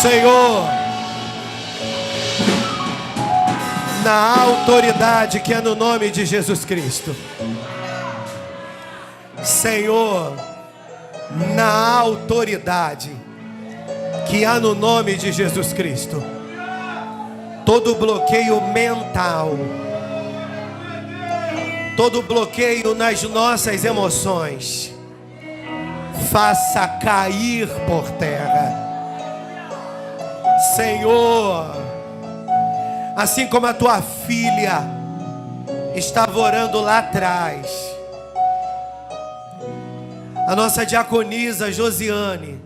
Senhor, na autoridade que é no nome de Jesus Cristo. Senhor, na autoridade que há no nome de Jesus Cristo, todo bloqueio mental, todo bloqueio nas nossas emoções, faça cair por terra. Senhor, assim como a tua filha estava orando lá atrás, a nossa diaconisa Josiane,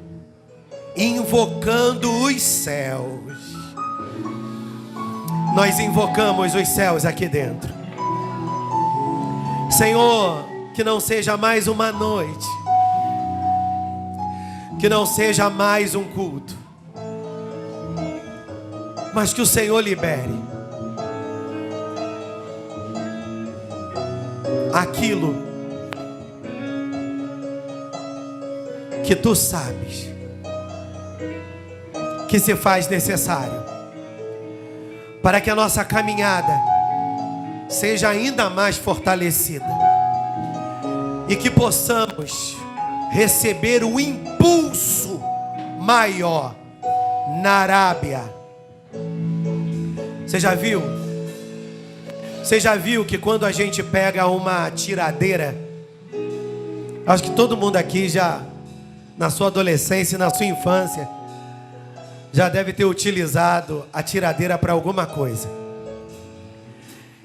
invocando os céus, nós invocamos os céus aqui dentro. Senhor, que não seja mais uma noite, que não seja mais um culto, mas que o Senhor libere aquilo que tu sabes que se faz necessário para que a nossa caminhada seja ainda mais fortalecida e que possamos receber o impulso maior na Arábia. Você já viu? Você já viu que quando a gente pega uma tiradeira, acho que todo mundo aqui já, na sua adolescência e na sua infância, já deve ter utilizado a tiradeira para alguma coisa.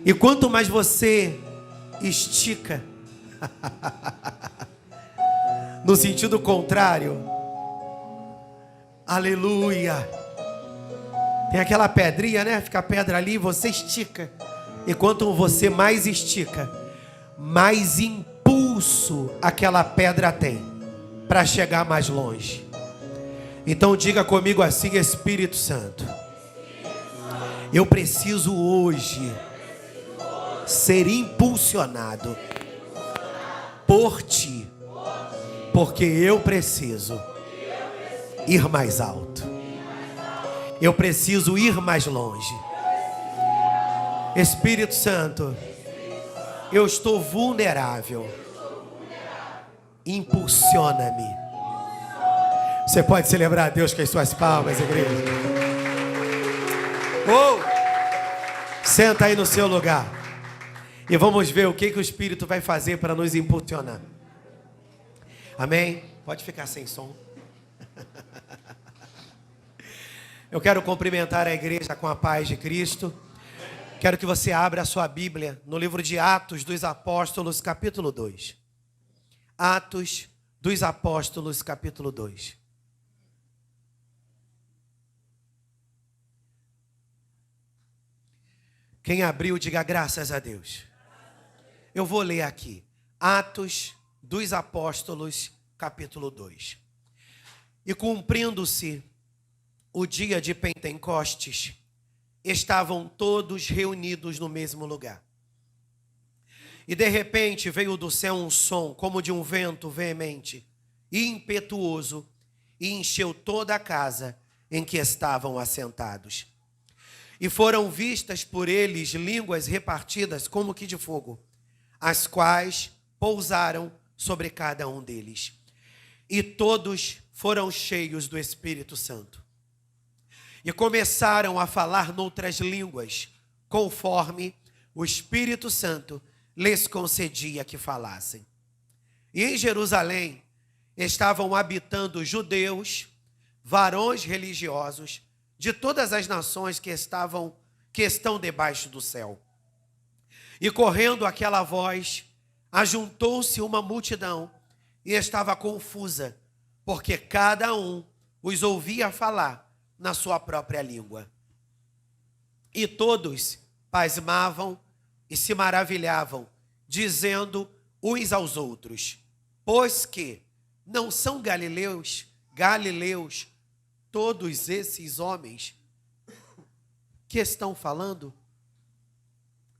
E quanto mais você estica, no sentido contrário, aleluia, tem aquela pedrinha, né? Fica a pedra ali, você estica. E quanto você mais estica, mais impulso aquela pedra tem para chegar mais longe. Então diga comigo assim: Espírito Santo, eu preciso hoje ser impulsionado por ti, porque eu preciso ir mais alto. Eu preciso ir mais longe. Espírito Santo, eu estou vulnerável. Impulsiona-me. Você pode celebrar a Deus com as suas palmas, igreja. Senta aí no seu lugar e vamos ver o que o Espírito vai fazer para nos impulsionar. Amém? Pode ficar sem som. Eu quero cumprimentar a igreja com a paz de Cristo. Quero que você abra a sua Bíblia no livro de Atos dos Apóstolos, capítulo 2. Atos dos Apóstolos, capítulo 2. Quem abriu, diga graças a Deus. Eu vou ler aqui. Atos dos Apóstolos, capítulo 2. E cumprindo-se o dia de Pentecostes, estavam todos reunidos no mesmo lugar. E de repente veio do céu um som, como de um vento veemente e impetuoso, e encheu toda a casa em que estavam assentados. E foram vistas por eles línguas repartidas como que de fogo, as quais pousaram sobre cada um deles. E todos foram cheios do Espírito Santo. E começaram a falar noutras línguas, conforme o Espírito Santo lhes concedia que falassem. E em Jerusalém estavam habitando judeus, varões religiosos, de todas as nações que estão debaixo do céu. E correndo aquela voz, ajuntou-se uma multidão e estava confusa, porque cada um os ouvia falar na sua própria língua. E todos pasmavam e se maravilhavam, dizendo uns aos outros: pois que não são galileus todos esses homens que estão falando?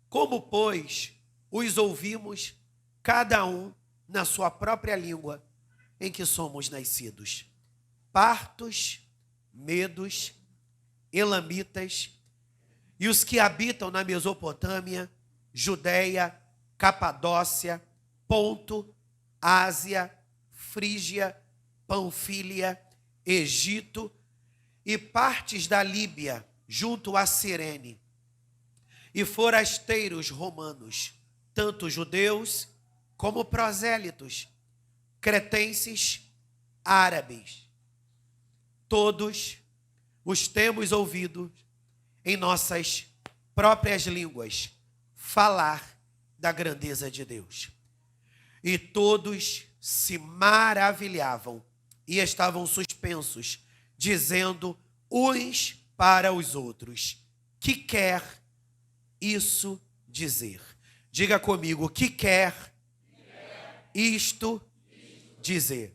Como, pois, os ouvimos, cada um na sua própria língua em que somos nascidos? Partos medos, elamitas e os que habitam na Mesopotâmia, Judéia, Capadócia, Ponto, Ásia, Frígia, Panfília, Egito e partes da Líbia, junto a Cirene, e forasteiros romanos, tanto judeus como prosélitos, cretenses, árabes. Todos os temos ouvido em nossas próprias línguas falar da grandeza de Deus. E todos se maravilhavam e estavam suspensos, dizendo uns para os outros: que quer isso dizer? Diga comigo, que quer isto dizer?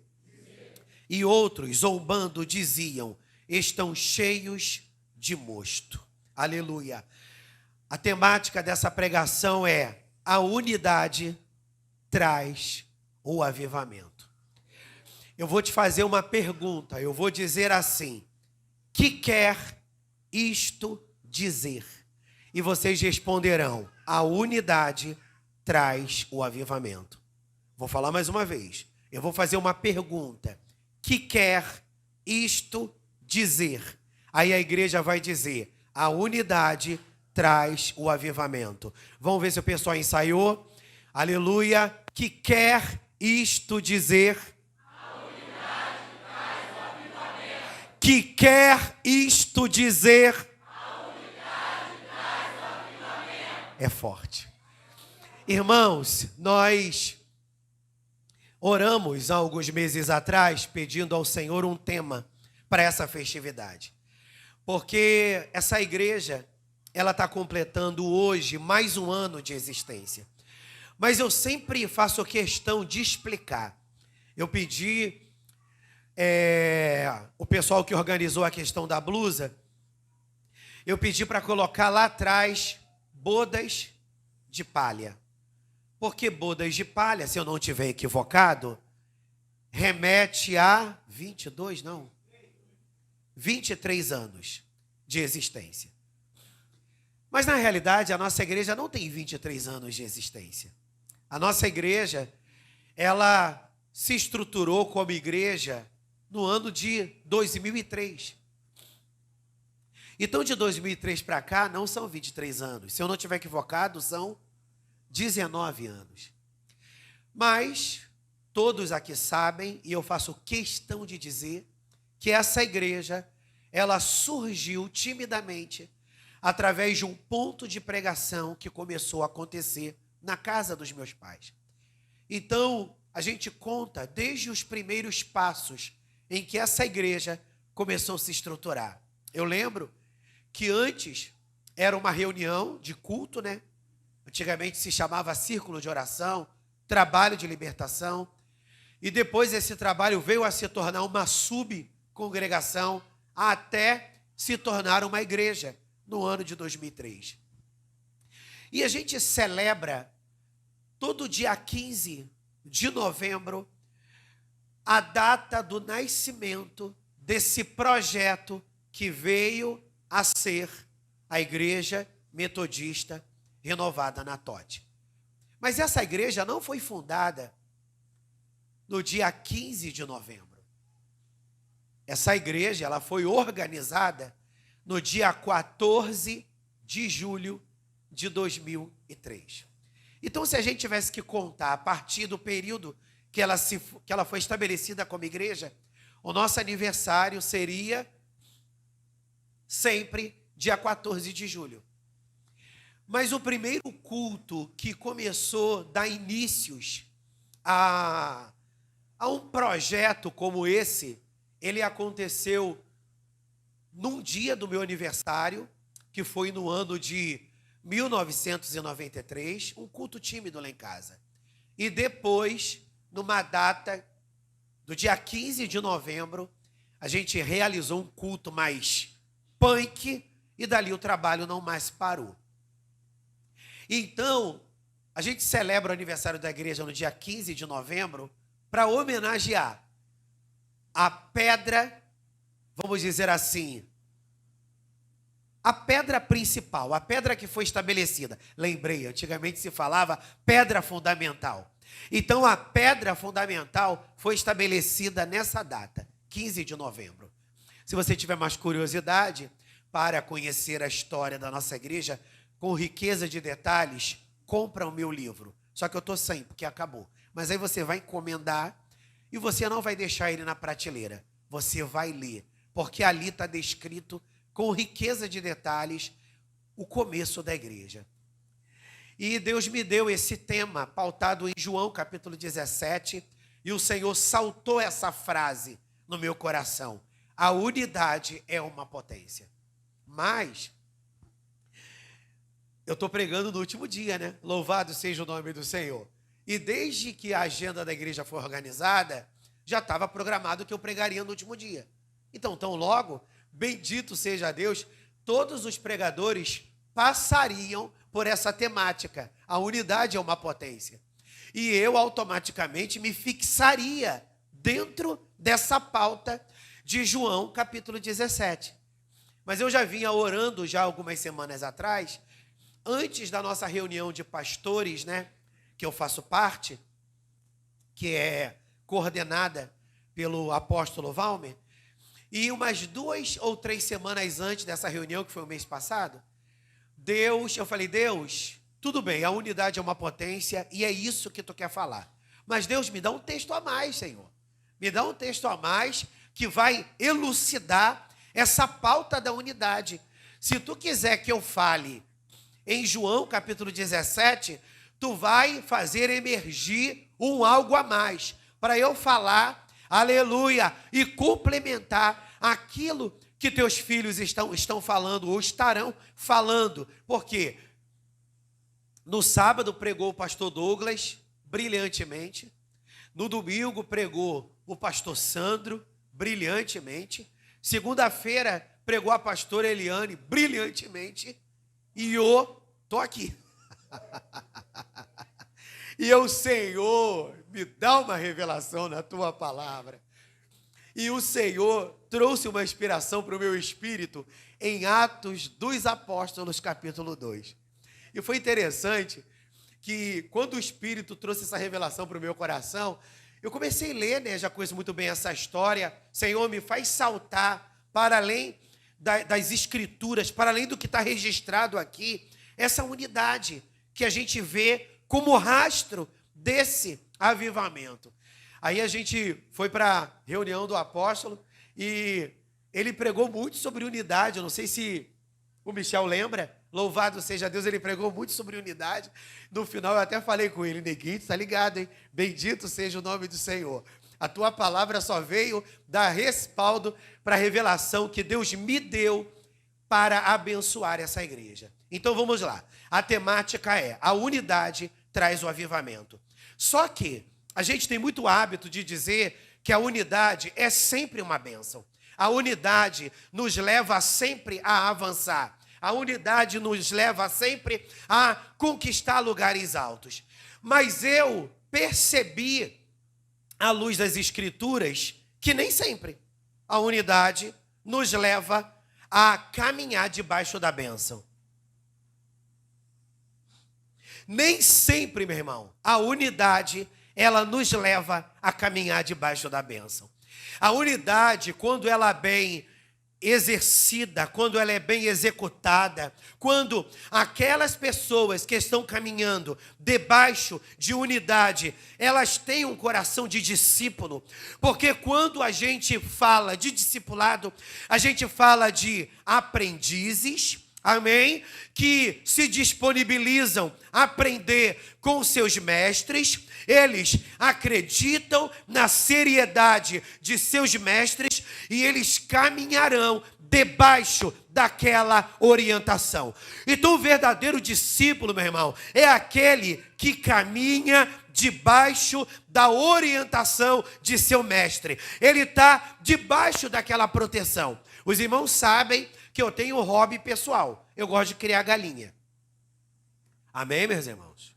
E outros, zombando, diziam: estão cheios de mosto. Aleluia. A temática dessa pregação é: a unidade traz o avivamento. Eu vou te fazer uma pergunta, eu vou dizer assim: que quer isto dizer? E vocês responderão: a unidade traz o avivamento. Vou falar mais uma vez. Eu vou fazer uma pergunta: que quer isto dizer? Aí a igreja vai dizer: a unidade traz o avivamento. Vamos ver se o pessoal ensaiou. Aleluia. Que quer isto dizer? A unidade traz o avivamento. Que quer isto dizer? A unidade traz o avivamento. É forte. Irmãos, nós oramos há alguns meses atrás pedindo ao Senhor um tema para essa festividade. Porque essa igreja, ela está completando hoje mais um ano de existência. Mas eu sempre faço questão de explicar. Eu pedi, o pessoal que organizou a questão da blusa, eu pedi para colocar lá atrás bodas de palha. Porque bodas de palha, se eu não estiver equivocado, remete a 23 anos de existência. Mas na realidade a nossa igreja não tem 23 anos de existência. A nossa igreja, ela se estruturou como igreja no ano de 2003. Então de 2003 para cá não são 23 anos. Se eu não estiver equivocado, são 19 anos. Mas todos aqui sabem, e eu faço questão de dizer, que essa igreja, ela surgiu timidamente através de um ponto de pregação que começou a acontecer na casa dos meus pais. Então, a gente conta desde os primeiros passos em que essa igreja começou a se estruturar. Eu lembro que antes era uma reunião de culto, né? Antigamente se chamava círculo de oração, trabalho de libertação, e depois esse trabalho veio a se tornar uma subcongregação até se tornar uma igreja no ano de 2003. E a gente celebra todo dia 15 de novembro a data do nascimento desse projeto que veio a ser a Igreja Metodista Renovada na Tote. Mas essa igreja não foi fundada no dia 15 de novembro. Essa igreja, ela foi organizada no dia 14 de julho de 2003. Então, se a gente tivesse que contar a partir do período que ela foi estabelecida como igreja, o nosso aniversário seria sempre dia 14 de julho. Mas o primeiro culto que começou a dar inícios a um projeto como esse, ele aconteceu num dia do meu aniversário, que foi no ano de 1993, um culto tímido lá em casa. E depois, numa data do dia 15 de novembro, a gente realizou um culto mais punk e dali o trabalho não mais parou. Então, a gente celebra o aniversário da igreja no dia 15 de novembro para homenagear a pedra, vamos dizer assim, a pedra principal, a pedra que foi estabelecida. Lembrei, antigamente se falava pedra fundamental. Então, a pedra fundamental foi estabelecida nessa data, 15 de novembro. Se você tiver mais curiosidade para conhecer a história da nossa igreja, com riqueza de detalhes, compra o meu livro. Só que eu estou sem, porque acabou. Mas aí você vai encomendar e você não vai deixar ele na prateleira. Você vai ler, porque ali está descrito com riqueza de detalhes o começo da igreja. E Deus me deu esse tema pautado em João capítulo 17, e o Senhor saltou essa frase no meu coração: a unidade é uma potência. Mas eu estou pregando no último dia, né? Louvado seja o nome do Senhor. E desde que a agenda da igreja foi organizada, já estava programado que eu pregaria no último dia. Então, tão logo, bendito seja Deus, todos os pregadores passariam por essa temática. A unidade é uma potência. E eu automaticamente me fixaria dentro dessa pauta de João capítulo 17. Mas eu já vinha orando já algumas semanas atrás, antes da nossa reunião de pastores, né, que eu faço parte, que é coordenada pelo apóstolo Valmer, e umas 2 ou 3 semanas antes dessa reunião, que foi o mês passado, eu falei, Deus, tudo bem, a unidade é uma potência e é isso que tu quer falar. Mas Deus, me dá um texto a mais, Senhor. Me dá um texto a mais que vai elucidar essa pauta da unidade. Se tu quiser que eu fale em João capítulo 17, tu vai fazer emergir um algo a mais, para eu falar, aleluia, e complementar aquilo que teus filhos estão falando ou estarão falando. Porque no sábado pregou o pastor Douglas brilhantemente, no domingo pregou o pastor Sandro brilhantemente, segunda-feira pregou a pastora Eliane brilhantemente, e eu estou aqui. E o Senhor me dá uma revelação na tua palavra. E o Senhor trouxe uma inspiração para o meu espírito em Atos dos Apóstolos, capítulo 2. E foi interessante que quando o Espírito trouxe essa revelação para o meu coração, eu comecei a ler, né? Já conheço muito bem essa história. Senhor, me faz saltar para além das escrituras, para além do que está registrado aqui, essa unidade que a gente vê como rastro desse avivamento. Aí a gente foi para a reunião do apóstolo e ele pregou muito sobre unidade. Eu não sei se o Michel lembra, louvado seja Deus, ele pregou muito sobre unidade. No final eu até falei com ele, neguinho, tá ligado, hein? Bendito seja o nome do Senhor. A tua palavra só veio dar respaldo para a revelação que Deus me deu para abençoar essa igreja. Então vamos lá. A temática é: a unidade traz o avivamento. Só que a gente tem muito hábito de dizer que a unidade é sempre uma bênção. A unidade nos leva sempre a avançar. A unidade nos leva sempre a conquistar lugares altos. Mas eu percebi, à luz das Escrituras, que nem sempre a unidade nos leva a caminhar debaixo da bênção. Nem sempre, meu irmão, a unidade, ela nos leva a caminhar debaixo da bênção. A unidade, quando ela é bem exercida, quando ela é bem executada, quando aquelas pessoas que estão caminhando debaixo de unidade, elas têm um coração de discípulo, porque quando a gente fala de discipulado, a gente fala de aprendizes, amém? Que se disponibilizam a aprender com seus mestres. Eles acreditam na seriedade de seus mestres e eles caminharão debaixo daquela orientação. Então, o verdadeiro discípulo, meu irmão, é aquele que caminha debaixo da orientação de seu mestre. Ele está debaixo daquela proteção. Os irmãos sabem que eu tenho um hobby pessoal. Eu gosto de criar galinha. Amém, meus irmãos?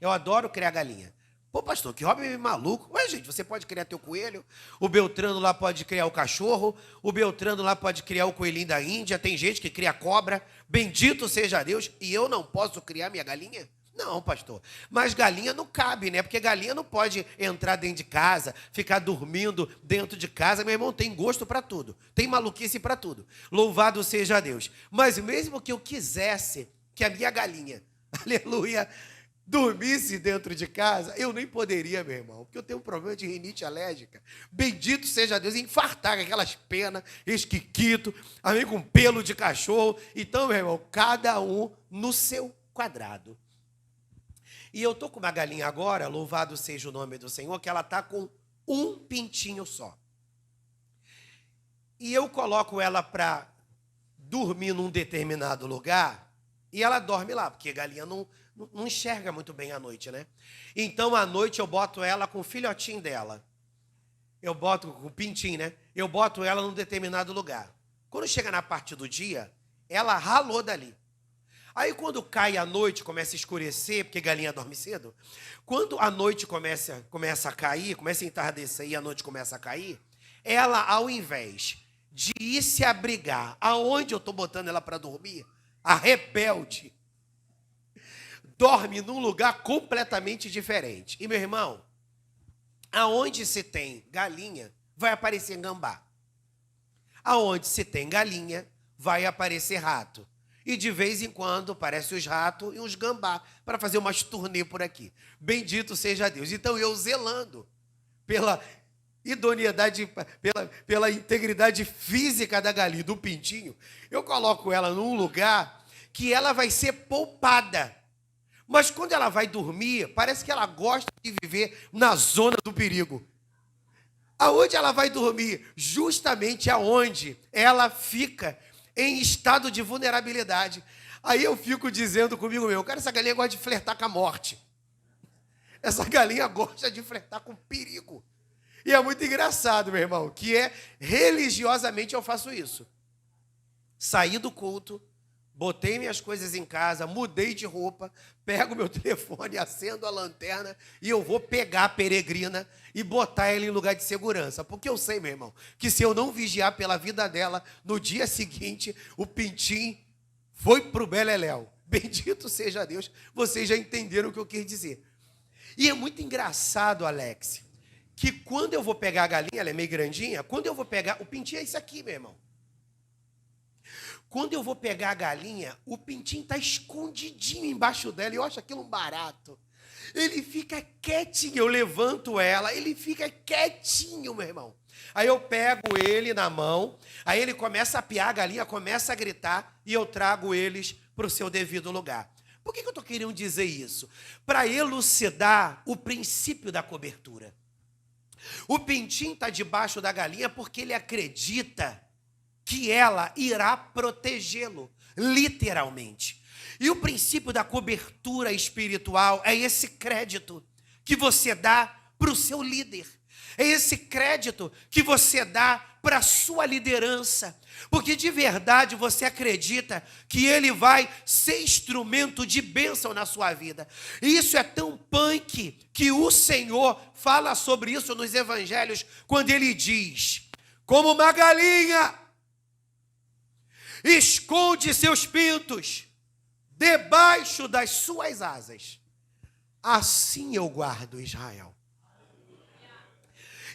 Eu adoro criar galinha. Pô, pastor, que hobby maluco. Ué, gente, você pode criar teu coelho, o Beltrano lá pode criar o cachorro, o Beltrano lá pode criar o coelhinho da Índia, tem gente que cria cobra, bendito seja Deus, e eu não posso criar minha galinha? Não, pastor, mas galinha não cabe, né? Porque galinha não pode entrar dentro de casa, ficar dormindo dentro de casa. Meu irmão, tem gosto para tudo, tem maluquice para tudo. Louvado seja Deus. Mas mesmo que eu quisesse que a minha galinha, aleluia, dormisse dentro de casa, eu nem poderia, meu irmão, porque eu tenho um problema de rinite alérgica. Bendito seja Deus, infartar com aquelas penas, esquiquito, amém, com pelo de cachorro. Então, meu irmão, cada um no seu quadrado. E eu estou com uma galinha agora, louvado seja o nome do Senhor, que ela está com um pintinho só. E eu coloco ela para dormir num determinado lugar e ela dorme lá, porque a galinha não enxerga muito bem à noite, né? Então, à noite, eu boto ela com o filhotinho dela. Eu boto com o pintinho, né? Eu boto ela num determinado lugar. Quando chega na parte do dia, ela ralou dali. Aí, quando cai a noite, começa a escurecer, porque galinha dorme cedo. Quando a noite começa a cair, começa a entardecer e a noite começa a cair, ela, ao invés de ir se abrigar aonde eu estou botando ela para dormir, a rebelde, dorme num lugar completamente diferente. E, meu irmão, aonde se tem galinha, vai aparecer gambá. Aonde se tem galinha, vai aparecer rato. E de vez em quando aparecem os ratos e os gambá para fazer umas turnê por aqui. Bendito seja Deus. Então eu zelando pela idoneidade, pela integridade física da galinha, do pintinho, eu coloco ela num lugar que ela vai ser poupada. Mas quando ela vai dormir, parece que ela gosta de viver na zona do perigo. Aonde ela vai dormir? Justamente aonde ela fica em estado de vulnerabilidade. Aí eu fico dizendo comigo mesmo, cara, essa galinha gosta de flertar com a morte. Essa galinha gosta de flertar com perigo. E é muito engraçado, meu irmão, que religiosamente eu faço isso. Saí do culto, botei minhas coisas em casa, mudei de roupa, pego meu telefone, acendo a lanterna e eu vou pegar a peregrina e botar ela em lugar de segurança. Porque eu sei, meu irmão, que se eu não vigiar pela vida dela, no dia seguinte, o pintinho foi pro beleléu. Bendito seja Deus, vocês já entenderam o que eu quis dizer. E é muito engraçado, Alex, que quando eu vou pegar a galinha, ela é meio grandinha, quando eu vou pegar, o pintinho é isso aqui, meu irmão. Quando eu vou pegar a galinha, o pintinho está escondidinho embaixo dela, e eu acho aquilo um barato. Ele fica quietinho, eu levanto ela, ele fica quietinho, meu irmão. Aí eu pego ele na mão, aí ele começa a piar, a galinha começa a gritar, e eu trago eles para o seu devido lugar. Por que eu estou querendo dizer isso? Para elucidar o princípio da cobertura. O pintinho está debaixo da galinha porque ele acredita que ela irá protegê-lo, literalmente. E o princípio da cobertura espiritual é esse crédito que você dá para o seu líder. É esse crédito que você dá para a sua liderança. Porque de verdade você acredita que ele vai ser instrumento de bênção na sua vida. E isso é tão punk que o Senhor fala sobre isso nos evangelhos, quando ele diz, como uma galinha esconde seus pintos debaixo das suas asas, assim eu guardo Israel.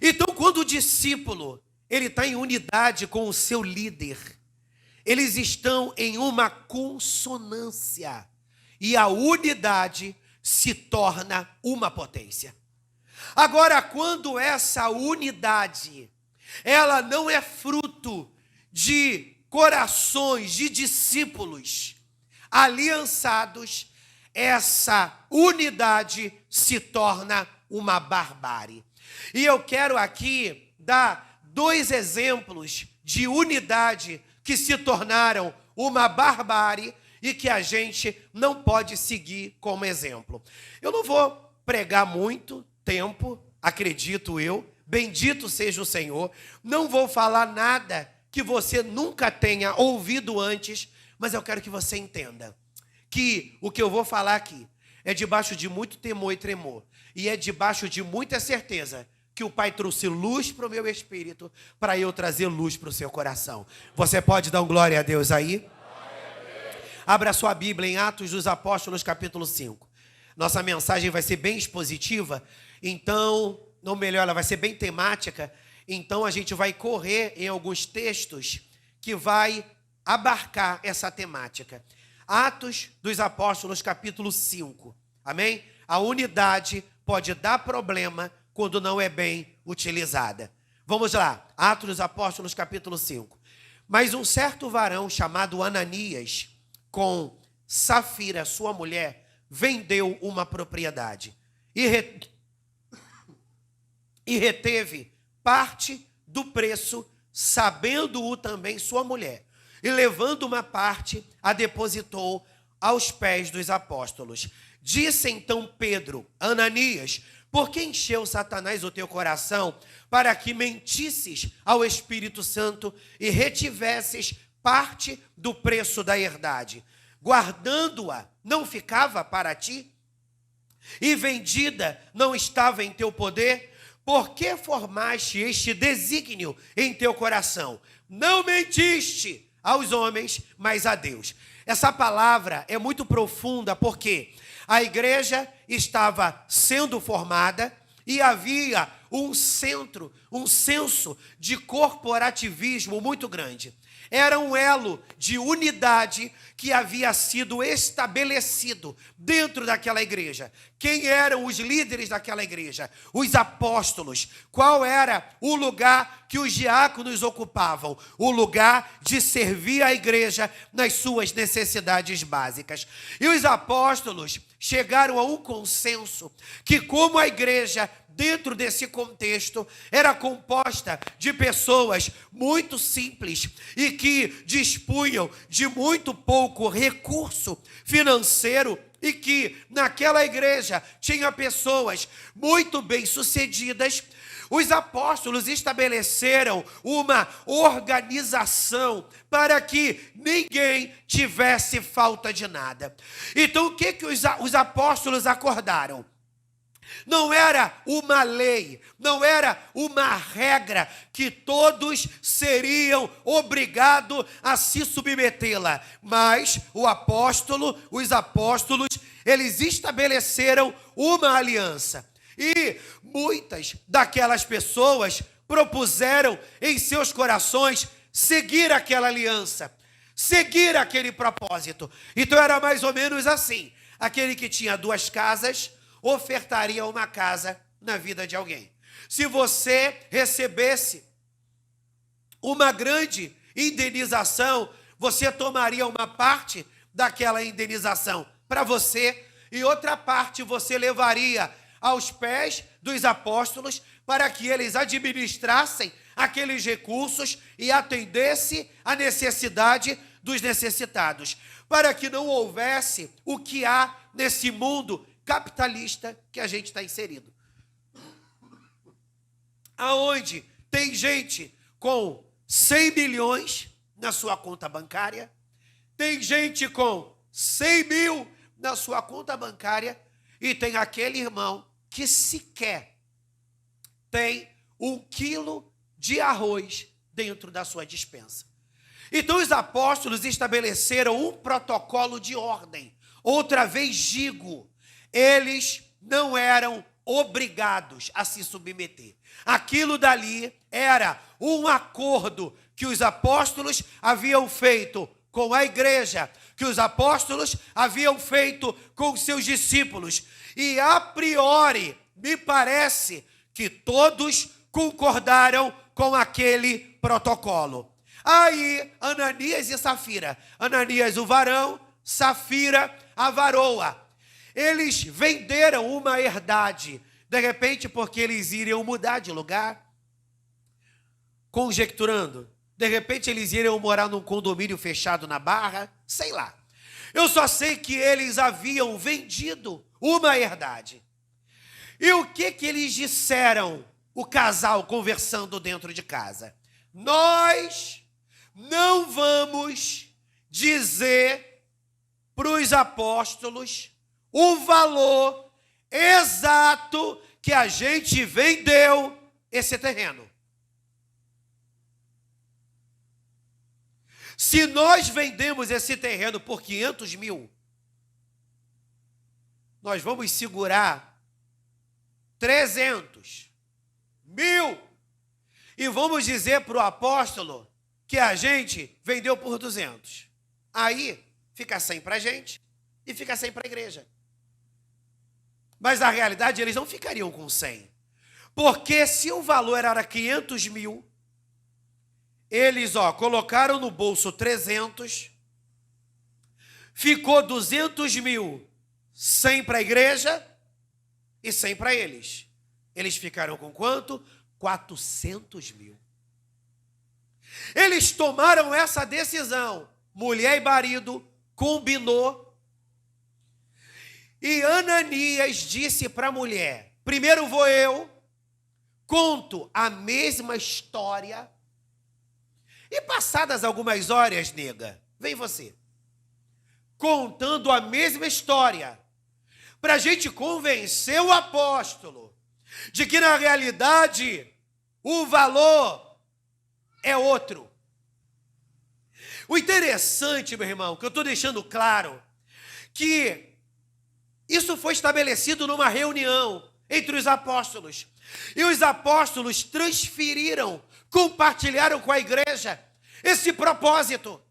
Então, quando o discípulo ele está em unidade com o seu líder, eles estão em uma consonância, e a unidade se torna uma potência. Agora, quando essa unidade, ela não é fruto de corações de discípulos aliançados, essa unidade se torna uma barbárie. E eu quero aqui dar 2 exemplos de unidade que se tornaram uma barbárie e que a gente não pode seguir como exemplo. Eu não vou pregar muito tempo, acredito eu, bendito seja o Senhor, não vou falar nada que você nunca tenha ouvido antes, mas eu quero que você entenda que o que eu vou falar aqui é debaixo de muito temor e tremor. E é debaixo de muita certeza que o Pai trouxe luz para o meu espírito, para eu trazer luz para o seu coração. Você pode dar um glória a Deus aí? Abra sua Bíblia em Atos dos Apóstolos, capítulo 5. Nossa mensagem vai ser bem expositiva, então, não melhor, ela vai ser bem temática. Então a gente vai correr em alguns textos que vai abarcar essa temática. Atos dos Apóstolos, capítulo 5. Amém? A unidade pode dar problema quando não é bem utilizada. Vamos lá, Atos dos Apóstolos, capítulo 5. Mas um certo varão chamado Ananias, com Safira, sua mulher, vendeu uma propriedade e reteve parte do preço, sabendo-o também sua mulher. E levando uma parte, a depositou aos pés dos apóstolos. Disse então Pedro: Ananias, por que encheu Satanás o teu coração para que mentisses ao Espírito Santo e retivesses parte do preço da herdade? Guardando-a, não ficava para ti? E vendida, não estava em teu poder? Por que formaste este desígnio em teu coração? Não mentiste aos homens, mas a Deus. Essa palavra é muito profunda porque a igreja estava sendo formada e havia um senso de corporativismo muito grande. Era um elo de unidade que havia sido estabelecido dentro daquela igreja. Quem eram os líderes daquela igreja? Os apóstolos. Qual era o lugar que os diáconos ocupavam? O lugar de servir a igreja nas suas necessidades básicas. E os apóstolos chegaram a um consenso que, como a igreja dentro desse contexto, era composta de pessoas muito simples e que dispunham de muito pouco recurso financeiro e que naquela igreja tinha pessoas muito bem-sucedidas. Os apóstolos estabeleceram uma organização para que ninguém tivesse falta de nada. Então, o que os apóstolos acordaram? Não era uma lei, não era uma regra que todos seriam obrigados a se submetê-la, mas os apóstolos, eles estabeleceram uma aliança. E muitas daquelas pessoas propuseram em seus corações seguir aquela aliança, seguir aquele propósito. Então era mais ou menos assim: aquele que tinha 2 casas ofertaria uma casa na vida de alguém. Se você recebesse uma grande indenização, você tomaria uma parte daquela indenização para você e outra parte você levaria aos pés dos apóstolos para que eles administrassem aqueles recursos e atendesse a necessidade dos necessitados, para que não houvesse o que há nesse mundo capitalista que a gente está inserido, aonde tem gente com 100 milhões na sua conta bancária, tem gente com 100 mil na sua conta bancária e tem aquele irmão que sequer tem 1 quilo de arroz dentro da sua despensa. Então os apóstolos estabeleceram um protocolo de ordem. Outra vez digo, eles não eram obrigados a se submeter. Aquilo dali era um acordo que os apóstolos haviam feito com a igreja, que os apóstolos haviam feito com seus discípulos. E a priori, me parece que todos concordaram com aquele protocolo. Aí, Ananias e Safira. Ananias, o varão, Safira, a varoa. Eles venderam uma herdade, de repente porque eles iriam mudar de lugar, conjecturando. De repente eles iriam morar num condomínio fechado na Barra, sei lá. Eu só sei que eles haviam vendido uma herdade. E o que eles disseram, o casal conversando dentro de casa? Nós não vamos dizer para os apóstolos o valor exato que a gente vendeu esse terreno. Se nós vendemos esse terreno por 500 mil, nós vamos segurar 300 mil e vamos dizer para o apóstolo que a gente vendeu por 200. Aí fica 100 para a gente e fica 100 para a igreja. Mas na realidade eles não ficariam com 100. Porque se o valor era 500 mil, eles colocaram no bolso 300, ficou 200 mil, 100 para a igreja e 100 para eles. Eles ficaram com quanto? 400 mil. Eles tomaram essa decisão. Mulher e marido combinou. E Ananias disse para a mulher: primeiro vou eu, conto a mesma história. E passadas algumas horas, nega, vem você, contando a mesma história, para a gente convencer o apóstolo de que na realidade o valor é outro. O interessante, meu irmão, que eu estou deixando claro, que isso foi estabelecido numa reunião entre os apóstolos. E os apóstolos transferiram, compartilharam com a igreja esse propósito.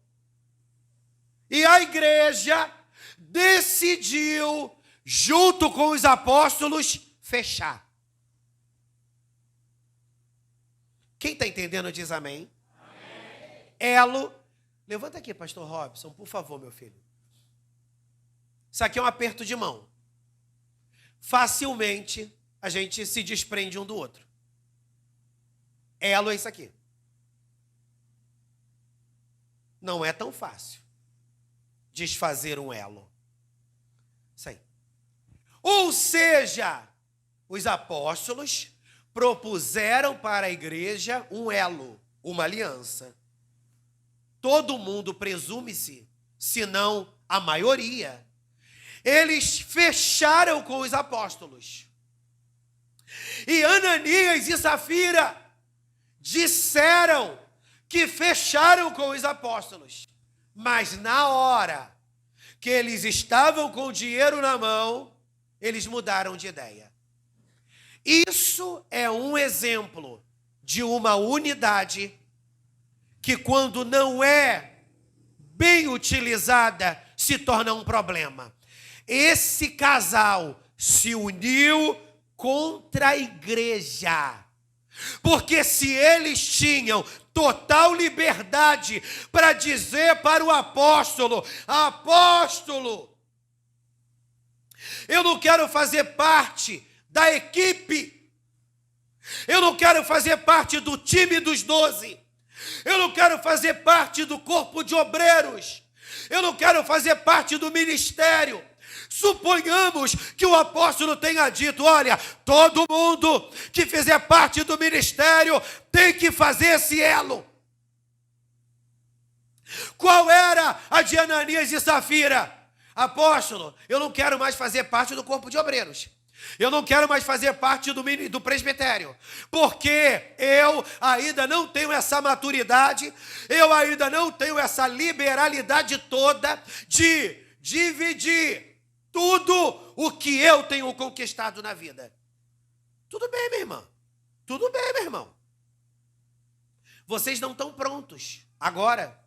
E a igreja decidiu, junto com os apóstolos, fechar. Quem está entendendo diz amém. Amém. Elo. Levanta aqui, pastor Robson, por favor, meu filho. Isso aqui é um aperto de mão. Facilmente a gente se desprende um do outro. Elo é isso aqui. Não é tão fácil desfazer um elo. Isso aí. Ou seja, os apóstolos propuseram para a igreja um elo, uma aliança. Todo mundo presume-se, se não a maioria, eles fecharam com os apóstolos. E Ananias e Safira disseram que fecharam com os apóstolos. Mas na hora que eles estavam com o dinheiro na mão, eles mudaram de ideia. Isso é um exemplo de uma unidade que, quando não é bem utilizada, se torna um problema. Esse casal se uniu contra a igreja, porque se eles tinham total liberdade para dizer para o apóstolo: apóstolo, eu não quero fazer parte da equipe, eu não quero fazer parte do time dos 12, eu não quero fazer parte do corpo de obreiros, eu não quero fazer parte do ministério. Suponhamos que o apóstolo tenha dito: olha, todo mundo que fizer parte do ministério tem que fazer esse elo. Qual era a de Ananias e Safira? Apóstolo, eu não quero mais fazer parte do corpo de obreiros. Eu não quero mais fazer parte do presbitério, porque eu ainda não tenho essa maturidade, eu ainda não tenho essa liberalidade toda de dividir tudo o que eu tenho conquistado na vida. Tudo bem, minha irmã. Tudo bem, meu irmão. Vocês não estão prontos. Agora,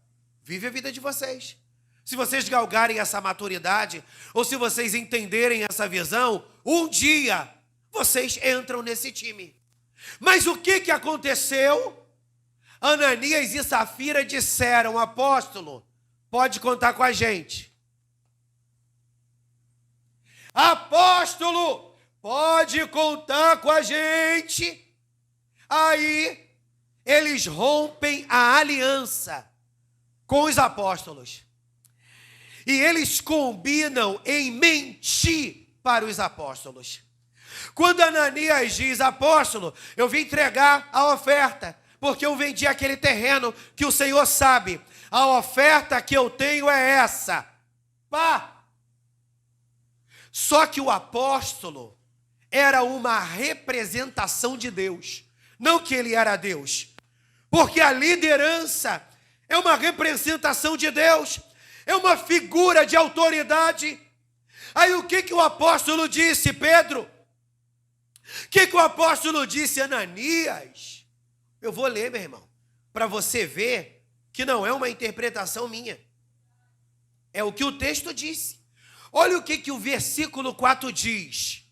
vive a vida de vocês. Se vocês galgarem essa maturidade, ou se vocês entenderem essa visão, um dia vocês entram nesse time. Mas o que aconteceu? Ananias e Safira disseram: apóstolo, pode contar com a gente. Apóstolo, pode contar com a gente. Aí eles rompem a aliança com os apóstolos. E eles combinam em mentir para os apóstolos. Quando Ananias diz: apóstolo, eu vim entregar a oferta, porque eu vendi aquele terreno que o Senhor sabe. A oferta que eu tenho é essa. Pá! Só que o apóstolo era uma representação de Deus, não que ele era Deus, porque a liderança é uma representação de Deus, é uma figura de autoridade. Aí o que o apóstolo disse, Pedro? O que o apóstolo disse, Ananias? Eu vou ler, meu irmão, para você ver que não é uma interpretação minha. É o que o texto disse. Olha o que o versículo 4 diz.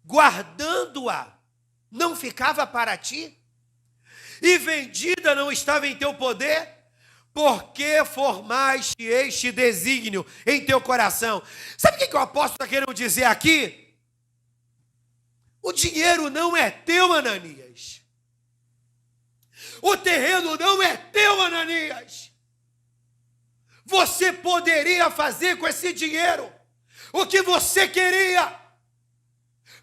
Guardando-a, não ficava para ti? E vendida não estava em teu poder? Porque formaste este desígnio em teu coração? Sabe o que o apóstolo está querendo dizer aqui? O dinheiro não é teu, Ananias. O terreno não é teu, Ananias. Você poderia fazer com esse dinheiro o que você queria.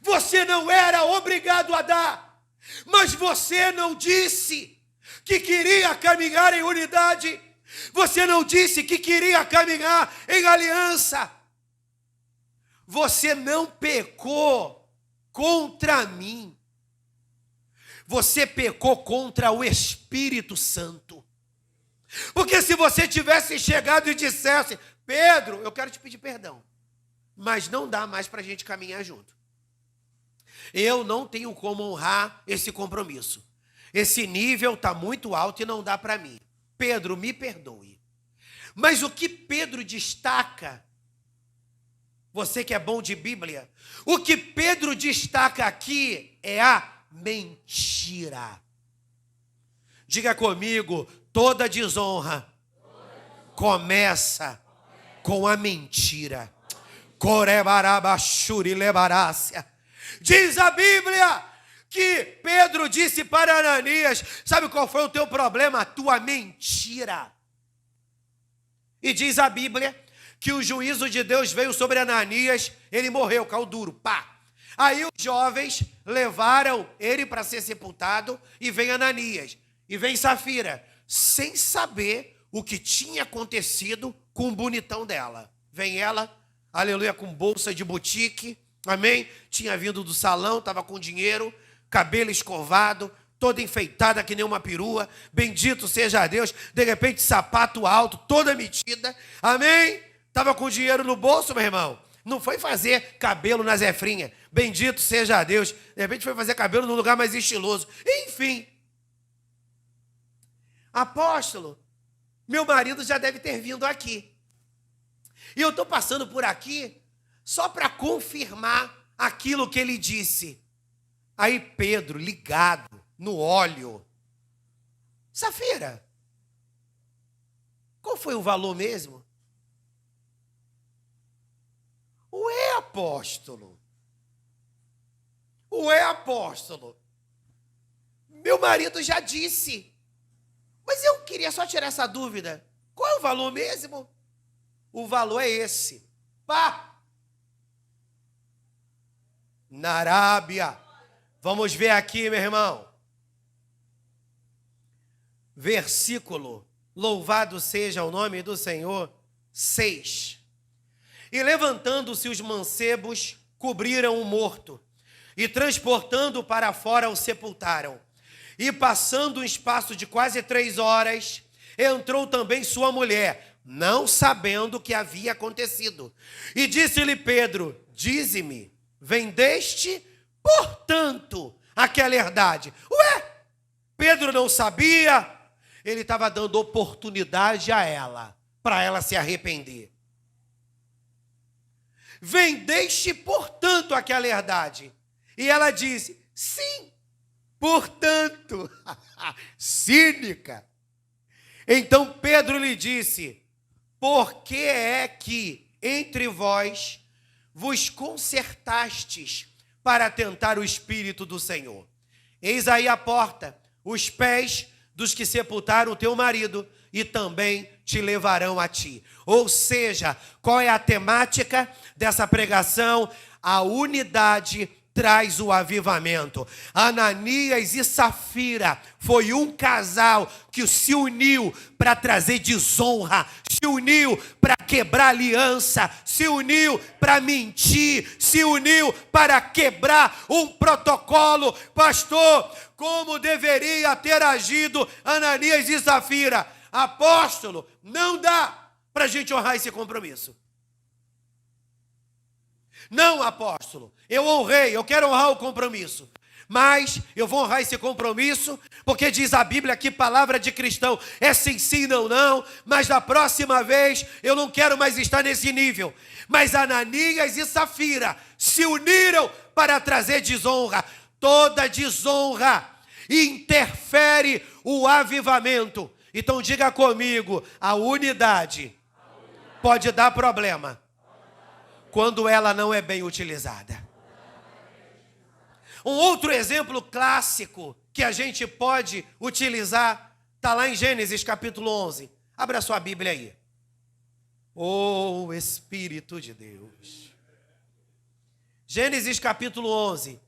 Você não era obrigado a dar, mas você não disse que queria caminhar em unidade. Você não disse que queria caminhar em aliança. Você não pecou contra mim. Você pecou contra o Espírito Santo. Porque se você tivesse chegado e dissesse, Pedro, eu quero te pedir perdão, mas não dá mais para a gente caminhar junto. Eu não tenho como honrar esse compromisso. Esse nível está muito alto e não dá para mim. Pedro, me perdoe. Mas o que Pedro destaca, você que é bom de Bíblia, o que Pedro destaca aqui é a mentira. Diga comigo, toda desonra começa com a mentira. Diz a Bíblia que Pedro disse para Ananias, sabe qual foi o teu problema? A tua mentira. E diz a Bíblia que o juízo de Deus veio sobre Ananias, ele morreu, caiu duro, pá. Aí os jovens levaram ele para ser sepultado e vem Ananias, e vem Safira, sem saber o que tinha acontecido com o bonitão dela. Vem ela, aleluia, com bolsa de boutique, amém? Tinha vindo do salão, estava com dinheiro, cabelo escovado, toda enfeitada que nem uma perua, bendito seja Deus, de repente sapato alto, toda metida, amém? Estava com dinheiro no bolso, meu irmão, não foi fazer cabelo na Zefrinha, bendito seja Deus, de repente foi fazer cabelo num lugar mais estiloso, enfim. Apóstolo, meu marido já deve ter vindo aqui, e eu estou passando por aqui só para confirmar aquilo que ele disse. Aí Pedro, ligado no óleo, Safira, qual foi o valor mesmo? Ué, apóstolo, meu marido já disse, mas eu queria só tirar essa dúvida, qual é o valor mesmo? O valor é esse, pá, na Arábia. Vamos ver aqui, meu irmão. Versículo, louvado seja o nome do Senhor, 6. E levantando-se os mancebos, cobriram o morto, e transportando para fora o sepultaram. E passando um espaço de quase 3 horas, entrou também sua mulher, não sabendo o que havia acontecido. E disse-lhe Pedro, dize-me, vendeste, portanto, aquela herdade? Ué, Pedro não sabia, ele estava dando oportunidade a ela, para ela se arrepender. Vendeste, portanto, aquela herdade? E ela disse, sim, portanto. Cínica. Então Pedro lhe disse, por que é que entre vós vos concertastes para tentar o Espírito do Senhor? Eis aí a porta, os pés dos que sepultaram o teu marido, e também te levarão a ti. Ou seja, qual é a temática dessa pregação? A unidade traz o avivamento. Ananias e Safira foi um casal que se uniu para trazer desonra, se uniu para quebrar aliança, se uniu para mentir, se uniu para quebrar um protocolo. Pastor, como deveria ter agido Ananias e Safira? Apóstolo, não dá para a gente honrar esse compromisso. Não, apóstolo, eu honrei, eu quero honrar o compromisso. Mas eu vou honrar esse compromisso, porque diz a Bíblia que palavra de cristão é sim, sim, não, não. Mas da próxima vez eu não quero mais estar nesse nível. Mas Ananias e Safira se uniram para trazer desonra. Toda desonra interfere o avivamento. Então diga comigo, a unidade pode dar problema quando ela não é bem utilizada. Um outro exemplo clássico que a gente pode utilizar está lá em Gênesis capítulo 11. Abra sua Bíblia aí. Oh, Espírito de Deus. Gênesis capítulo 11.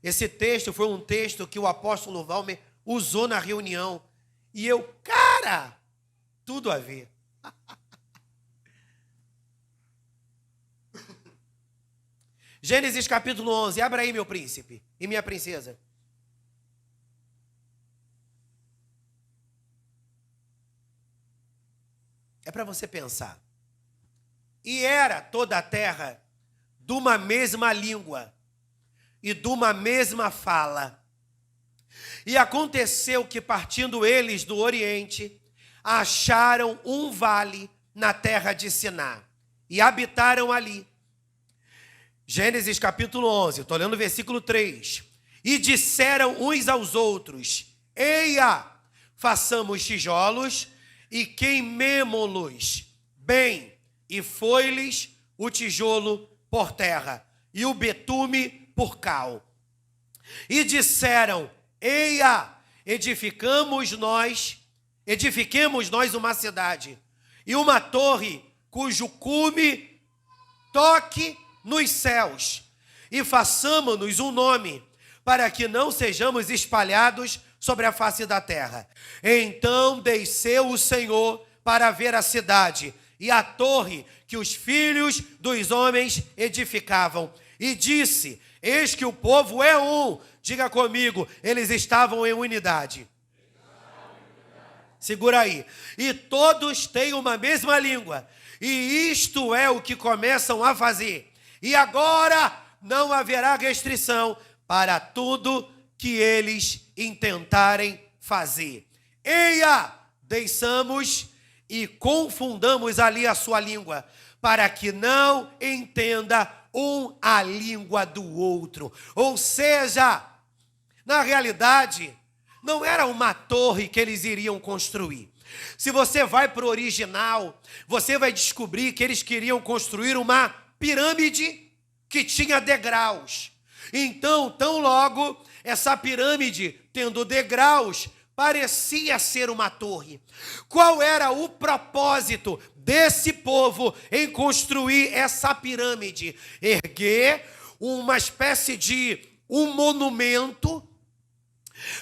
Esse texto foi um texto que o apóstolo Valmer usou na reunião. E eu, cara, tudo a ver. Gênesis capítulo 11, abra aí, meu príncipe e minha princesa. É para você pensar. E era toda a terra de uma mesma língua e de uma mesma fala. E aconteceu que, partindo eles do Oriente, acharam um vale na terra de Siná e habitaram ali. Gênesis capítulo 11, estou lendo o versículo 3. E disseram uns aos outros: eia, façamos tijolos e queimemo-los bem. E foi-lhes o tijolo por terra e o betume por cal. E disseram: eia, edifiquemos nós uma cidade e uma torre cujo cume toque nos céus, e façamo-nos um nome, para que não sejamos espalhados sobre a face da terra. Então desceu o Senhor para ver a cidade e a torre que os filhos dos homens edificavam, e disse: eis que o povo é um. Diga comigo, eles estavam em unidade. Segura aí. E todos têm uma mesma língua, e isto é o que começam a fazer. E agora não haverá restrição para tudo que eles intentarem fazer. Eia, desçamos e confundamos ali a sua língua, para que não entenda um a língua do outro. Ou seja, na realidade, não era uma torre que eles iriam construir. Se você vai para o original, você vai descobrir que eles queriam construir uma pirâmide que tinha degraus. Então, tão logo essa pirâmide tendo degraus, parecia ser uma torre. Qual era o propósito desse povo em construir essa pirâmide? Erguer uma espécie de um monumento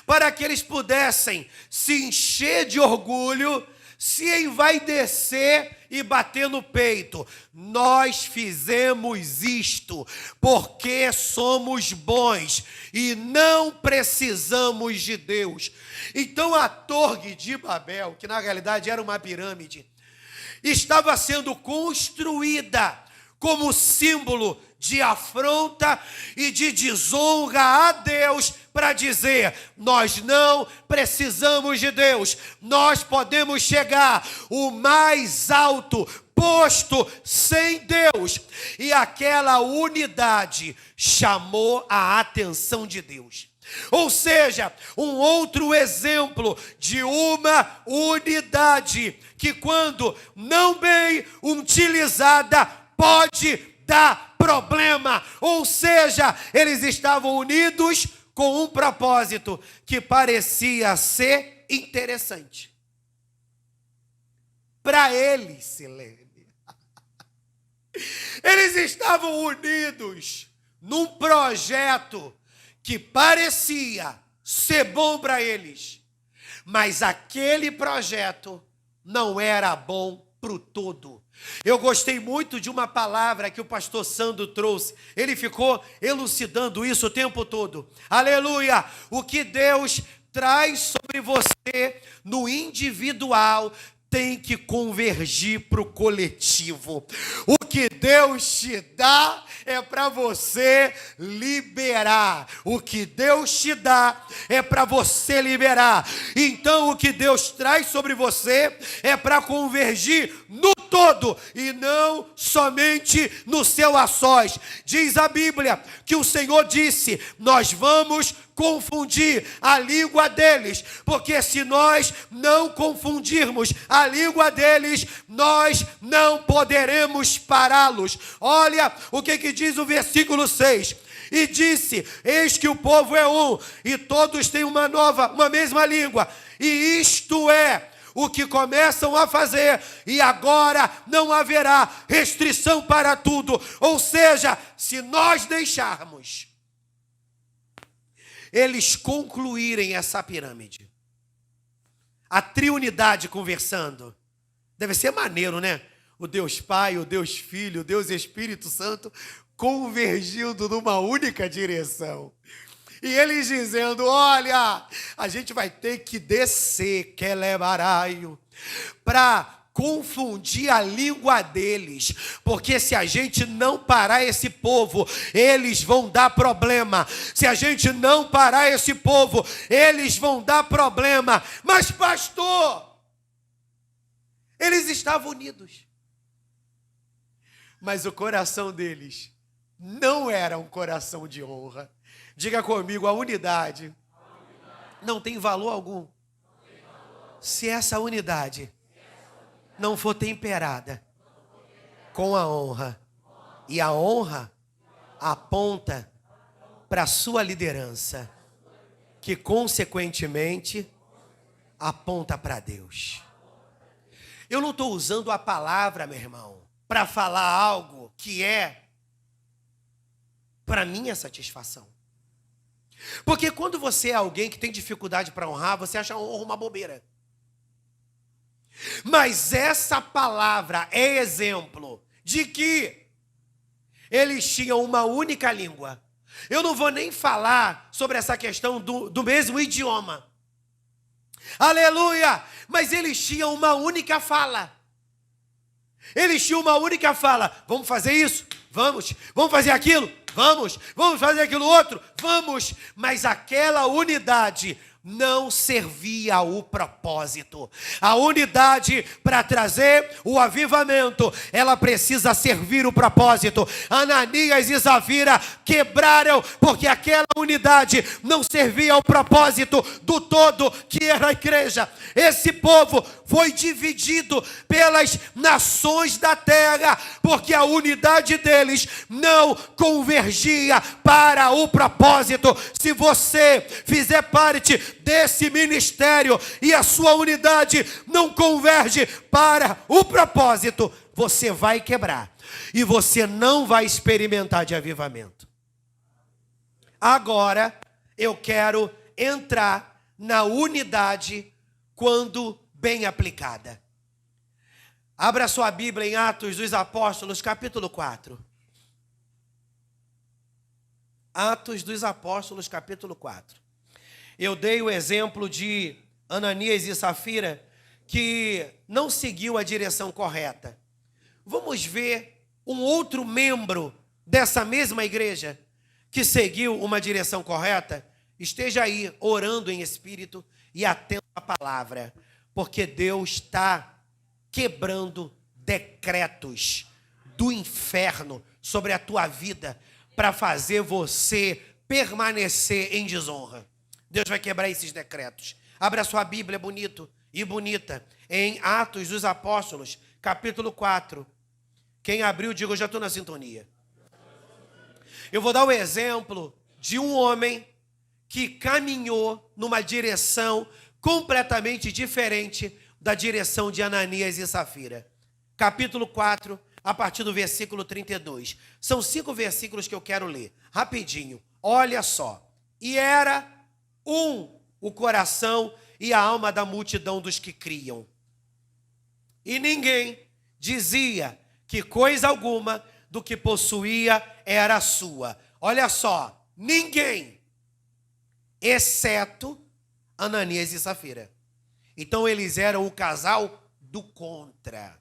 para que eles pudessem se encher de orgulho, se envaidecer e bater no peito. Nós fizemos isto porque somos bons e não precisamos de Deus. Então a Torre de Babel, que na realidade era uma pirâmide, estava sendo construída como símbolo de afronta e de desonra a Deus, para dizer: nós não precisamos de Deus, nós podemos chegar o mais alto posto sem Deus. E aquela unidade chamou a atenção de Deus. Ou seja, um outro exemplo de uma unidade que, quando não bem utilizada, pode dar problema. Ou seja, eles estavam unidos com um propósito que parecia ser interessante para eles, Silene. Eles estavam unidos num projeto que parecia ser bom para eles, mas aquele projeto não era bom para o todo. Eu gostei muito de uma palavra que o pastor Sandro trouxe. Ele ficou elucidando isso o tempo todo. Aleluia! O que Deus traz sobre você no individual tem que convergir para o coletivo. O que Deus te dá é para você liberar. O que Deus te dá é para você liberar. Então, o que Deus traz sobre você é para convergir no todo e não somente no seu a sós. Diz a Bíblia que o Senhor disse: nós vamos confundir a língua deles, porque se nós não confundirmos a língua deles, nós não poderemos pará-los. Olha o que diz o versículo 6. E disse: eis que o povo é um, e todos têm uma mesma língua, e isto é o que começam a fazer, e agora não haverá restrição para tudo. Ou seja, se nós deixarmos eles concluírem essa pirâmide, a triunidade conversando, deve ser maneiro, né? O Deus Pai, o Deus Filho, o Deus Espírito Santo convergindo numa única direção. E eles dizendo: olha, a gente vai ter que descer, Kelebaraio, para confundir a língua deles, porque se a gente não parar esse povo, eles vão dar problema. Se a gente não parar esse povo, eles vão dar problema. Mas pastor, eles estavam unidos, mas o coração deles não era um coração de honra. Diga comigo: a unidade não tem valor algum se essa unidade não for temperada com a honra. E a honra aponta para a sua liderança, que consequentemente aponta para Deus. Eu não estou usando a palavra, meu irmão, para falar algo que é para minha satisfação. Porque quando você é alguém que tem dificuldade para honrar, você acha a honra uma bobeira. Mas essa palavra é exemplo de que eles tinham uma única língua. Eu não vou nem falar sobre essa questão do mesmo idioma. Aleluia! Mas eles tinham uma única fala. Eles tinham uma única fala. Vamos fazer isso? Vamos. Vamos fazer aquilo? Vamos. Vamos fazer aquilo outro? Vamos. Mas aquela unidade não servia ao propósito. A unidade para trazer o avivamento, ela precisa servir o propósito. Ananias e Safira quebraram porque aquela unidade não servia ao propósito do todo que era a igreja. Esse povo foi dividido pelas nações da terra porque a unidade deles não convergia para o propósito. Se você fizer parte desse ministério e a sua unidade não converge para o propósito, você vai quebrar e você não vai experimentar de avivamento. Agora eu quero entrar na unidade quando bem aplicada. Abra sua Bíblia em Atos dos Apóstolos, capítulo 4. Atos dos Apóstolos, capítulo 4. Eu dei o exemplo de Ananias e Safira, que não seguiu a direção correta. Vamos ver um outro membro dessa mesma igreja que seguiu uma direção correta? Esteja aí orando em espírito e atento à palavra, porque Deus está quebrando decretos do inferno sobre a tua vida para fazer você permanecer em desonra. Deus vai quebrar esses decretos. Abra sua Bíblia, bonito e bonita, em Atos dos Apóstolos, capítulo 4. Quem abriu, diga: eu já estou na sintonia. Eu vou dar o exemplo de um homem que caminhou numa direção completamente diferente da direção de Ananias e Safira. Capítulo 4, a partir do versículo 32. São 5 versículos que eu quero ler, rapidinho. Olha só. E era o coração e a alma da multidão dos que criam. E ninguém dizia que coisa alguma do que possuía era sua. Olha só, ninguém, exceto Ananias e Safira. Então eles eram o casal do contra.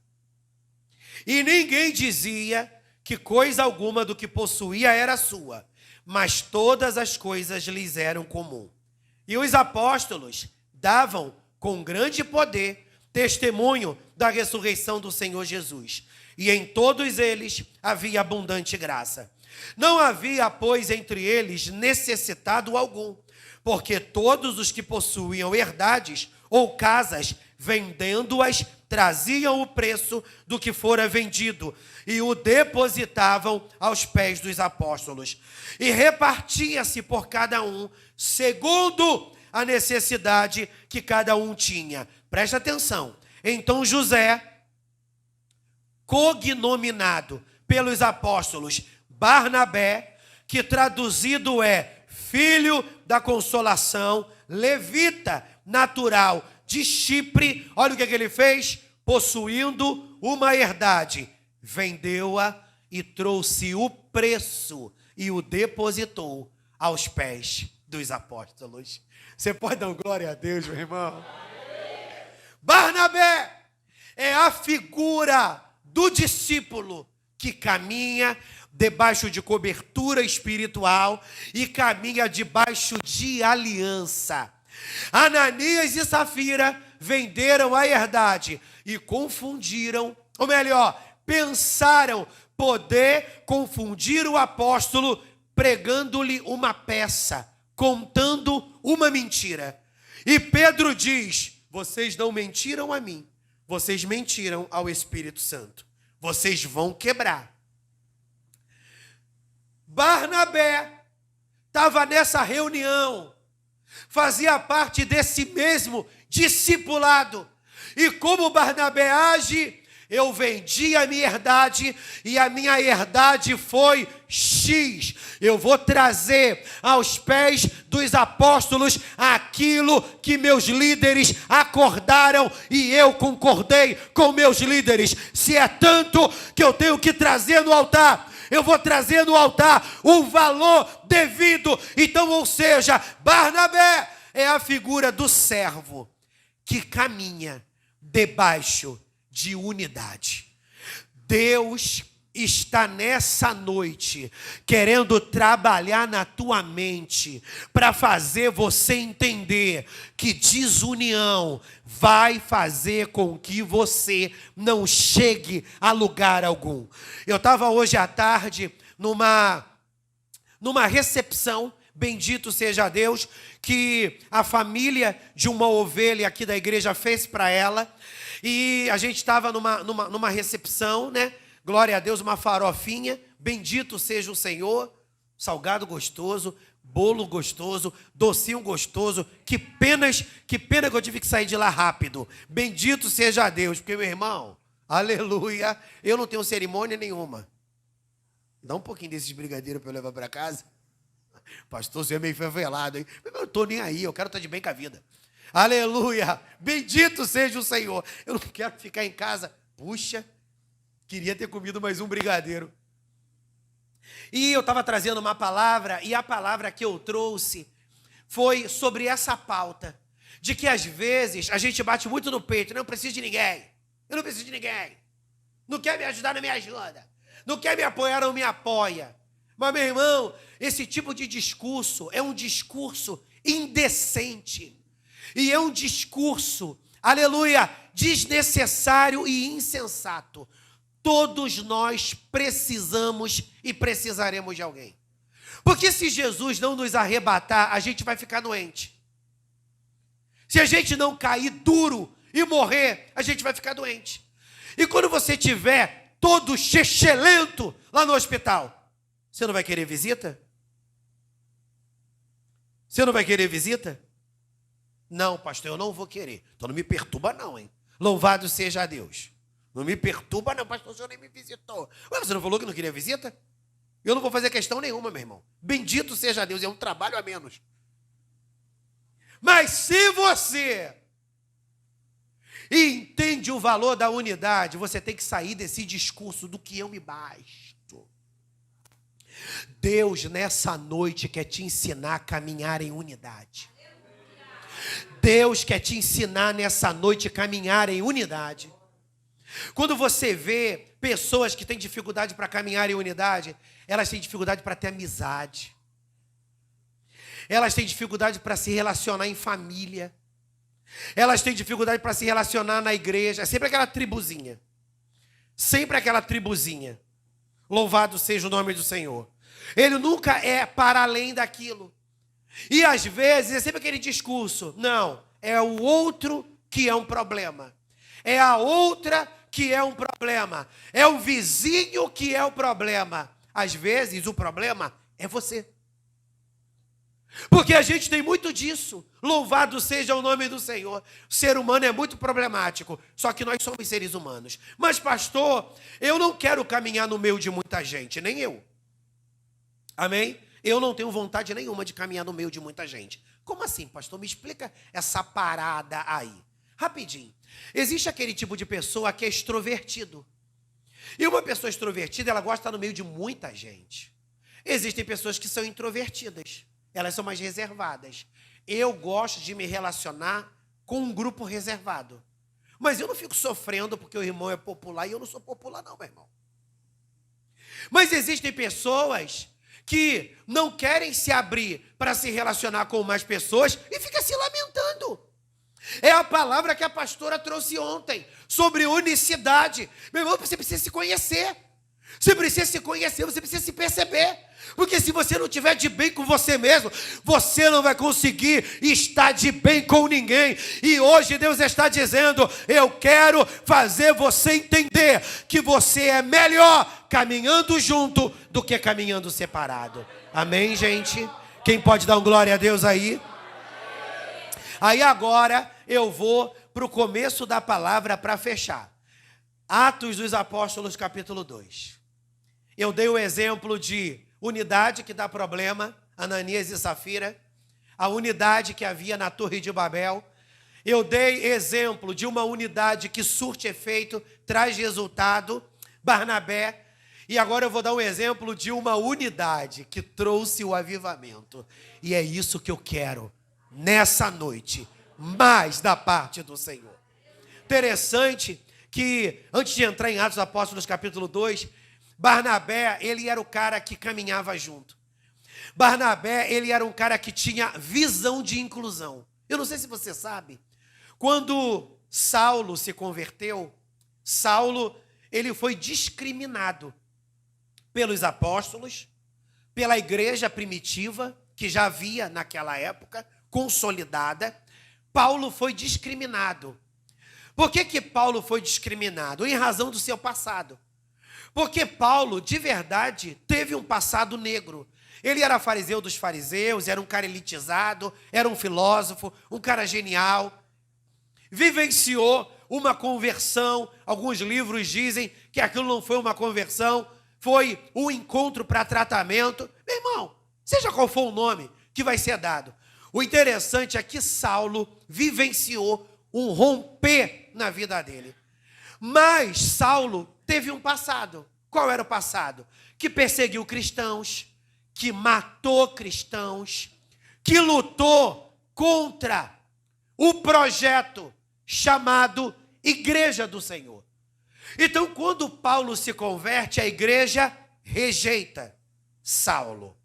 E ninguém dizia que coisa alguma do que possuía era sua, mas todas as coisas lhes eram comum. E os apóstolos davam com grande poder testemunho da ressurreição do Senhor Jesus. E em todos eles havia abundante graça. Não havia, pois, entre eles necessitado algum, porque todos os que possuíam herdades ou casas, vendendo-as, traziam o preço do que fora vendido e o depositavam aos pés dos apóstolos. E repartia-se por cada um, segundo a necessidade que cada um tinha. Presta atenção. Então José, cognominado pelos apóstolos Barnabé, que traduzido é filho da consolação, levita, natural de Chipre, olha o que ele fez, possuindo uma herdade, vendeu-a e trouxe o preço e o depositou aos pés dos apóstolos. Você pode dar glória a Deus, meu irmão? Barnabé é a figura do discípulo que caminha debaixo de cobertura espiritual e caminha debaixo de aliança. Ananias e Safira venderam a herdade e confundiram, ou melhor, pensaram poder confundir o apóstolo pregando-lhe uma peça, contando uma mentira. E Pedro diz: vocês não mentiram a mim, vocês mentiram ao Espírito Santo. Vocês vão quebrar. Barnabé estava nessa reunião, fazia parte desse mesmo discipulado. E como Barnabé age, eu vendi a minha herdade e a minha herdade foi X. Eu vou trazer aos pés dos apóstolos aquilo que meus líderes acordaram e eu concordei com meus líderes. Se é tanto que eu tenho que trazer no altar, eu vou trazer no altar o valor devido. Então, ou seja, Barnabé é a figura do servo que caminha debaixo de unidade. Deus está nessa noite querendo trabalhar na tua mente para fazer você entender que desunião vai fazer com que você não chegue a lugar algum. Eu estava hoje à tarde numa recepção, bendito seja Deus, que a família de uma ovelha aqui da igreja fez para ela. E a gente estava numa recepção, né? Glória a Deus, uma farofinha. Bendito seja o Senhor. Salgado gostoso, bolo gostoso, docinho gostoso. Que pena que eu tive que sair de lá rápido. Bendito seja Deus, porque, meu irmão, aleluia, eu não tenho cerimônia nenhuma. Dá um pouquinho desses brigadeiros para eu levar para casa. Pastor, você é meio favelado, hein? Eu não estou nem aí, eu quero estar de bem com a vida. Aleluia, bendito seja o Senhor. Eu não quero ficar em casa. Puxa, queria ter comido mais um brigadeiro. E eu estava trazendo uma palavra, e a palavra que eu trouxe foi sobre essa pauta, de que às vezes a gente bate muito no peito: não preciso de ninguém, eu não preciso de ninguém, não quer me ajudar, não me ajuda, não quer me apoiar, não me apoia. Mas, meu irmão, esse tipo de discurso é um discurso indecente. E é um discurso, aleluia, desnecessário e insensato. Todos nós precisamos e precisaremos de alguém. Porque se Jesus não nos arrebatar, a gente vai ficar doente. Se a gente não cair duro e morrer, a gente vai ficar doente. E quando você estiver todo chechelento lá no hospital, você não vai querer visita? Você não vai querer visita? Não, pastor, eu não vou querer. Então não me perturba não, hein? Louvado seja Deus. Não me perturba não, pastor, o senhor nem me visitou. Ué, você não falou que não queria visita? Eu não vou fazer questão nenhuma, meu irmão. Bendito seja Deus, é um trabalho a menos. Mas se você entende o valor da unidade, você tem que sair desse discurso do que eu me basto. Deus, nessa noite, quer te ensinar a caminhar em unidade. Deus quer te ensinar nessa noite a caminhar em unidade. Quando você vê pessoas que têm dificuldade para caminhar em unidade, elas têm dificuldade para ter amizade. Elas têm dificuldade para se relacionar em família. Elas têm dificuldade para se relacionar na igreja. É sempre aquela tribuzinha. Sempre aquela tribuzinha. Louvado seja o nome do Senhor. Ele nunca é para além daquilo. E às vezes é sempre aquele discurso. Não, é o outro que é um problema. É a outra que é um problema. É o vizinho que é o problema. Às vezes o problema é você. Porque a gente tem muito disso. Louvado seja o nome do Senhor. O ser humano é muito problemático. Só que nós somos seres humanos. Mas pastor, eu não quero caminhar no meio de muita gente. Nem eu. Amém? Eu não tenho vontade nenhuma de caminhar no meio de muita gente. Como assim, pastor? Me explica essa parada aí. Rapidinho. Existe aquele tipo de pessoa que é extrovertido. E uma pessoa extrovertida, ela gosta de estar no meio de muita gente. Existem pessoas que são introvertidas. Elas são mais reservadas. Eu gosto de me relacionar com um grupo reservado. Mas eu não fico sofrendo porque o irmão é popular e eu não sou popular não, meu irmão. Mas existem pessoas que não querem se abrir para se relacionar com mais pessoas e fica se lamentando. É a palavra que a pastora trouxe ontem, sobre unicidade. Meu irmão, você precisa se conhecer. Você precisa se conhecer, você precisa se perceber. Porque se você não estiver de bem com você mesmo, você não vai conseguir estar de bem com ninguém. E hoje Deus está dizendo, eu quero fazer você entender que você é melhor caminhando junto do que caminhando separado. Amém, gente? Quem pode dar um glória a Deus aí? Aí agora eu vou para o começo da palavra para fechar. Atos dos Apóstolos, capítulo 2. Eu dei o exemplo de unidade que dá problema, Ananias e Safira, a unidade que havia na Torre de Babel. Eu dei exemplo de uma unidade que surte efeito, traz resultado, Barnabé. E agora eu vou dar um exemplo de uma unidade que trouxe o avivamento. E é isso que eu quero nessa noite, mais da parte do Senhor. Interessante que, antes de entrar em Atos dos Apóstolos, capítulo 2, Barnabé, ele era o cara que caminhava junto. Barnabé, ele era um cara que tinha visão de inclusão. Eu não sei se você sabe, quando Saulo se converteu, Saulo, ele foi discriminado pelos apóstolos, pela igreja primitiva, que já havia naquela época, consolidada. Paulo foi discriminado. Por que Paulo foi discriminado? Em razão do seu passado. Porque Paulo, de verdade, teve um passado negro. Ele era fariseu dos fariseus, era um cara elitizado, era um filósofo, um cara genial. Vivenciou uma conversão. Alguns livros dizem que aquilo não foi uma conversão, foi um encontro para tratamento. Meu irmão, seja qual for o nome que vai ser dado. O interessante é que Saulo vivenciou um romper na vida dele. Mas Saulo teve um passado. Qual era o passado? Que perseguiu cristãos, que matou cristãos, que lutou contra o projeto chamado Igreja do Senhor. Então, quando Paulo se converte, a igreja rejeita Saulo.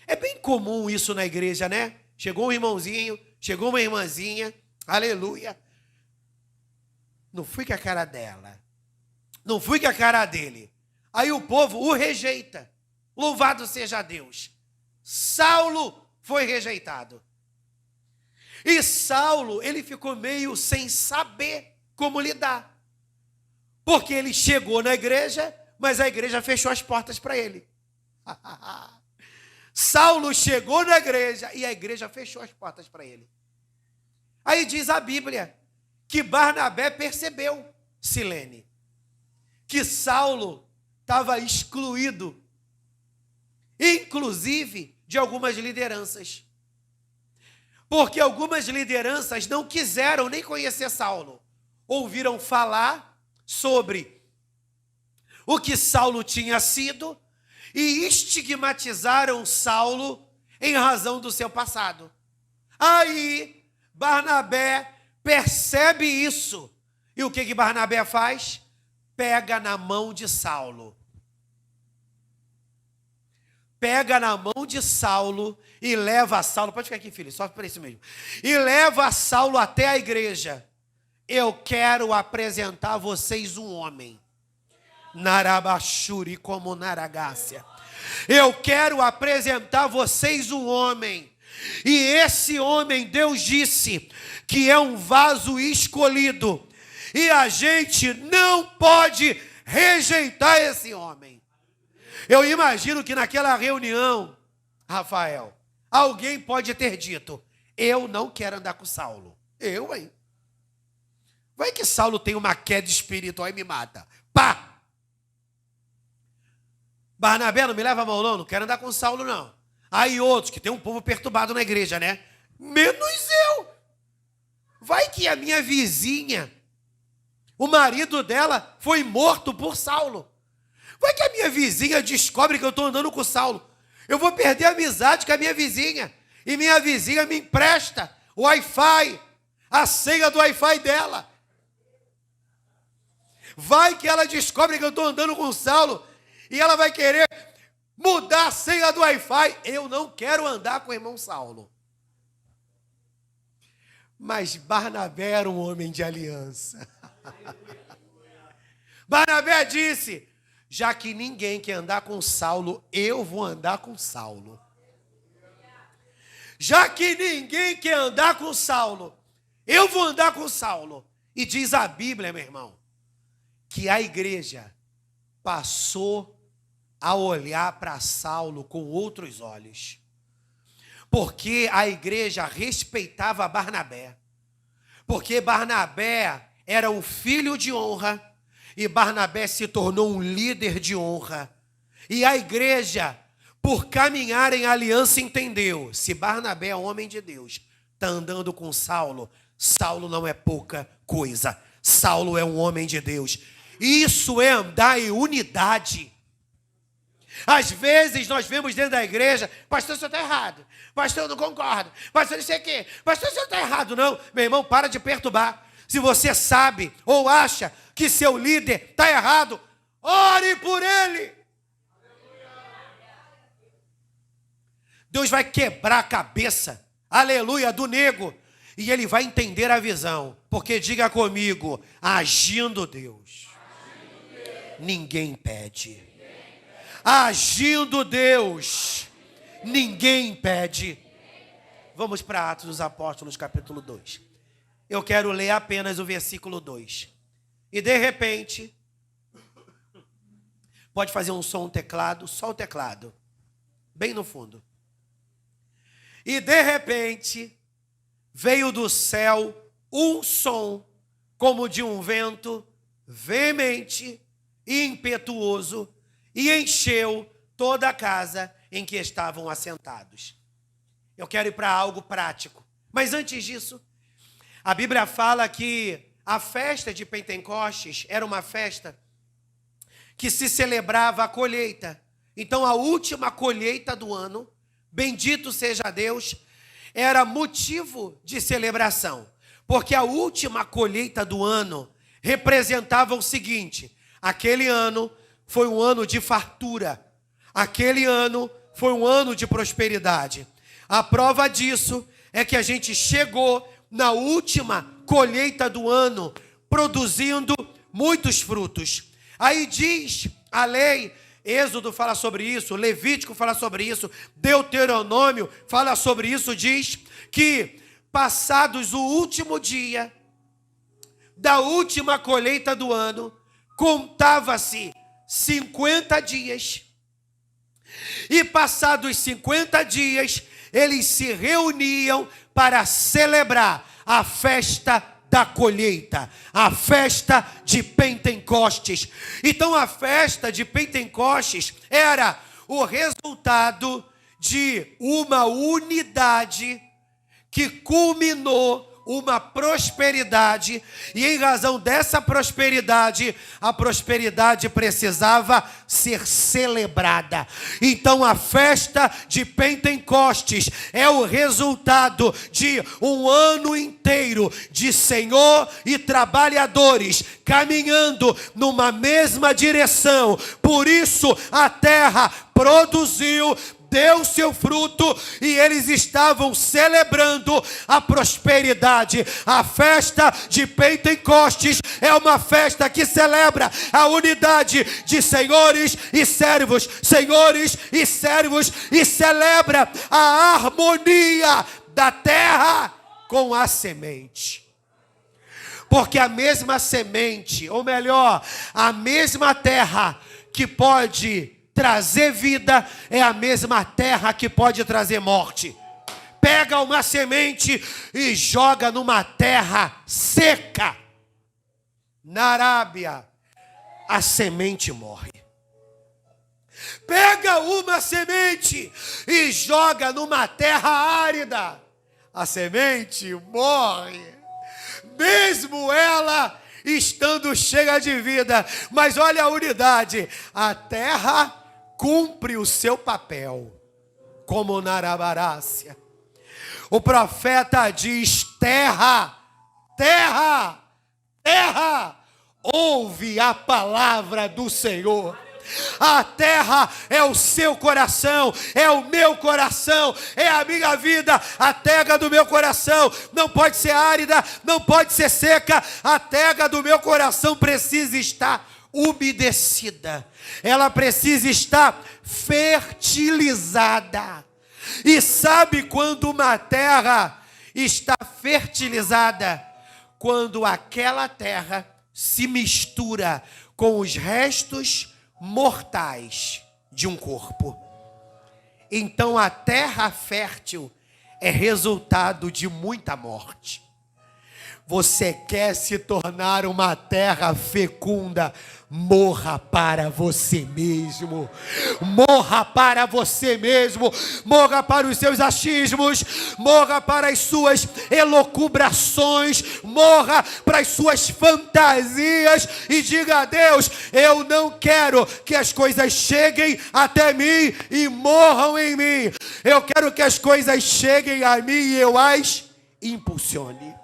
É bem comum isso na igreja, né? Chegou um irmãozinho, chegou uma irmãzinha, aleluia. Não fui com a cara dela, não fui com a cara dele. Aí o povo o rejeita. Louvado seja Deus. Saulo foi rejeitado. E Saulo, ele ficou meio sem saber como lidar. Porque ele chegou na igreja, mas a igreja fechou as portas para ele. Saulo chegou na igreja e a igreja fechou as portas para ele. Aí diz a Bíblia que Barnabé percebeu Silene. que Saulo estava excluído, inclusive de algumas lideranças. Porque algumas lideranças não quiseram nem conhecer Saulo. Ouviram falar sobre o que Saulo tinha sido e estigmatizaram Saulo em razão do seu passado. Aí Barnabé percebe isso. E o que Barnabé faz? Pega na mão de Saulo. Pega na mão de Saulo e leva a Saulo. Pode ficar aqui, filho, só por isso mesmo. E leva a Saulo até a igreja. Eu quero apresentar a vocês um homem. Narabashuri como Naragácia. Eu quero apresentar a vocês um homem. E esse homem, Deus disse que é um vaso escolhido. E a gente não pode rejeitar esse homem. Eu imagino que naquela reunião, Rafael, alguém pode ter dito: eu não quero andar com Saulo. Eu, hein? Vai que Saulo tem uma queda espiritual e me mata. Pá! Barnabé, não me leva a mão não quero andar com Saulo não. Aí outros, que tem um povo perturbado na igreja, né? Menos eu. Vai que a minha vizinha, o marido dela foi morto por Saulo. Vai que a minha vizinha descobre que eu estou andando com Saulo. Eu vou perder a amizade com a minha vizinha. E minha vizinha me empresta o Wi-Fi, a senha do Wi-Fi dela. Vai que ela descobre que eu estou andando com Saulo e ela vai querer mudar a senha do Wi-Fi. Eu não quero andar com o irmão Saulo. Mas Barnabé era um homem de aliança. Barnabé disse: já que ninguém quer andar com Saulo, eu vou andar com Saulo. Já que ninguém quer andar com Saulo, eu vou andar com Saulo. E diz a Bíblia, meu irmão, que a igreja passou a olhar para Saulo com outros olhos. Porque a igreja respeitava Barnabé. Porque Barnabé era um filho de honra. E Barnabé se tornou um líder de honra. E a igreja, por caminhar em aliança, entendeu: se Barnabé é homem de Deus, está andando com Saulo, Saulo não é pouca coisa. Saulo é um homem de Deus. Isso é andar em unidade. Às vezes nós vemos dentro da igreja: pastor, o senhor está errado. Pastor, eu não concordo. Pastor, não sei o quê. Pastor, o senhor está errado. Não, meu irmão, para de perturbar. Se você sabe ou acha que seu líder está errado, ore por ele. Deus vai quebrar a cabeça, aleluia, do nego, e ele vai entender a visão. Porque diga comigo: agindo Deus, ninguém impede. Agindo Deus, ninguém impede. Vamos para Atos dos Apóstolos, capítulo 2. Eu quero ler apenas o versículo 2. E de repente, pode fazer um som, teclado, só o teclado, bem no fundo. E de repente, veio do céu um som, como de um vento veemente e impetuoso, e encheu toda a casa em que estavam assentados. Eu quero ir para algo prático. Mas antes disso, a Bíblia fala que a festa de Pentecostes era uma festa que se celebrava a colheita. Então, a última colheita do ano, bendito seja Deus, era motivo de celebração. Porque a última colheita do ano representava o seguinte: aquele ano foi um ano de fartura. Aquele ano foi um ano de prosperidade. A prova disso é que a gente chegou na última colheita do ano, produzindo muitos frutos. Aí diz a lei, Êxodo fala sobre isso, Levítico fala sobre isso, Deuteronômio fala sobre isso, diz que passados o último dia da última colheita do ano, contava-se 50 dias. E passados 50 dias, eles se reuniam para celebrar a festa da colheita, a festa de Pentecostes. Então a festa de Pentecostes era o resultado de uma unidade que culminou uma prosperidade, e em razão dessa prosperidade, a prosperidade precisava ser celebrada. Então a festa de Pentecostes é o resultado de um ano inteiro de Senhor e trabalhadores caminhando numa mesma direção. Por isso a terra produziu, deu seu fruto, e eles estavam celebrando a prosperidade. A festa de Pentecostes é uma festa que celebra a unidade de senhores e servos, e celebra a harmonia da terra com a semente. Porque a mesma semente, ou melhor, a mesma terra que pode trazer vida é a mesma terra que pode trazer morte. Pega uma semente e joga numa terra seca. Na Arábia, a semente morre. Pega uma semente e joga numa terra árida. A semente morre. Mesmo ela estando cheia de vida. Mas olha a unidade. A terra cumpre o seu papel, como na Arabarácia. O profeta diz: terra, terra, terra, ouve a palavra do Senhor. A terra é o seu coração, é o meu coração, é a minha vida. A terra do meu coração não pode ser árida, não pode ser seca. A terra do meu coração precisa estar umedecida, ela precisa estar fertilizada. E sabe quando uma terra está fertilizada? Quando aquela terra se mistura com os restos mortais de um corpo. Então a terra fértil é resultado de muita morte. Você quer se tornar uma terra fecunda? Morra para você mesmo. Morra para você mesmo. Morra para os seus achismos. Morra para as suas elucubrações. Morra para as suas fantasias. E diga a Deus: eu não quero que as coisas cheguem até mim e morram em mim. Eu quero que as coisas cheguem a mim e eu as impulsione.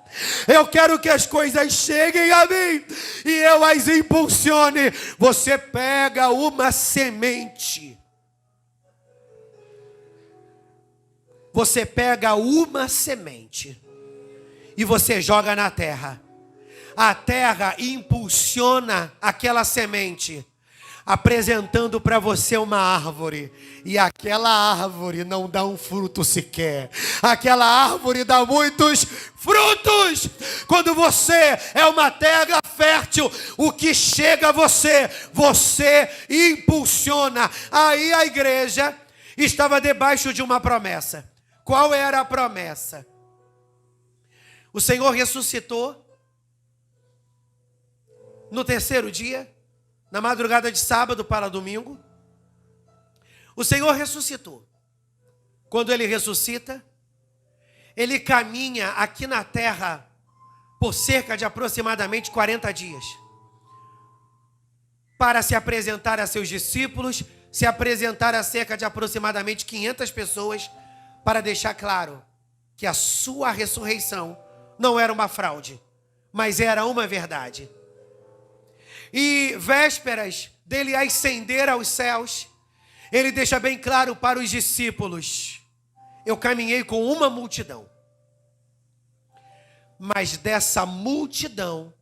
Eu quero que as coisas cheguem a mim e eu as impulsione. Você pega uma semente. Você pega uma semente e você joga na terra. A terra impulsiona aquela semente, apresentando para você uma árvore. E aquela árvore não dá um fruto sequer. Aquela árvore dá muitos frutos. Quando você é uma terra fértil, o que chega a você, você impulsiona. Aí a igreja estava debaixo de uma promessa. Qual era a promessa? O Senhor ressuscitou no terceiro dia, na madrugada de sábado para domingo. O Senhor ressuscitou. Quando Ele ressuscita, Ele caminha aqui na terra por cerca de aproximadamente 40 dias. Para se apresentar a seus discípulos, se apresentar a cerca de aproximadamente 500 pessoas, para deixar claro que a sua ressurreição não era uma fraude, mas era uma verdade. E vésperas dele ascender aos céus, ele deixa bem claro para os discípulos: eu caminhei com uma multidão, mas dessa multidão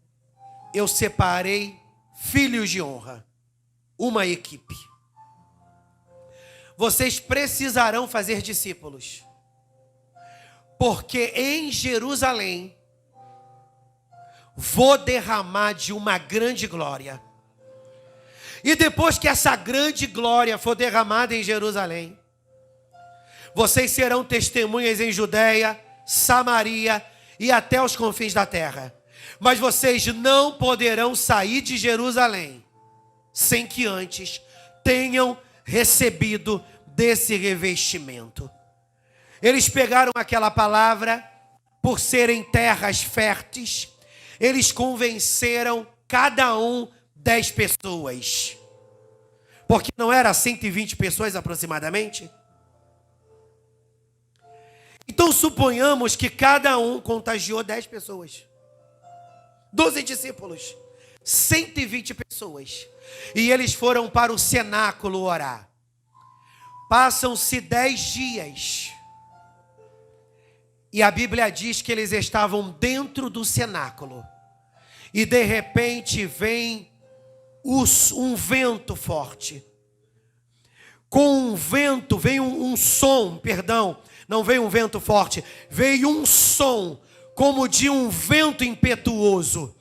eu separei filhos de honra, uma equipe. Vocês precisarão fazer discípulos, porque em Jerusalém vou derramar de uma grande glória. E depois que essa grande glória for derramada em Jerusalém, vocês serão testemunhas em Judeia, Samaria e até os confins da terra. Mas vocês não poderão sair de Jerusalém sem que antes tenham recebido desse revestimento. Eles pegaram aquela palavra, por serem terras férteis, eles convenceram cada um 10 pessoas. Porque não era 120 pessoas aproximadamente? Então suponhamos que cada um contagiou 10 pessoas. 12 discípulos, 120 pessoas. E eles foram para o cenáculo orar. Passam-se 10 dias. E a Bíblia diz que eles estavam dentro do cenáculo. E de repente vem um vento forte. Com um vento, veio um som, perdão, não veio um vento forte, veio um som como de um vento impetuoso.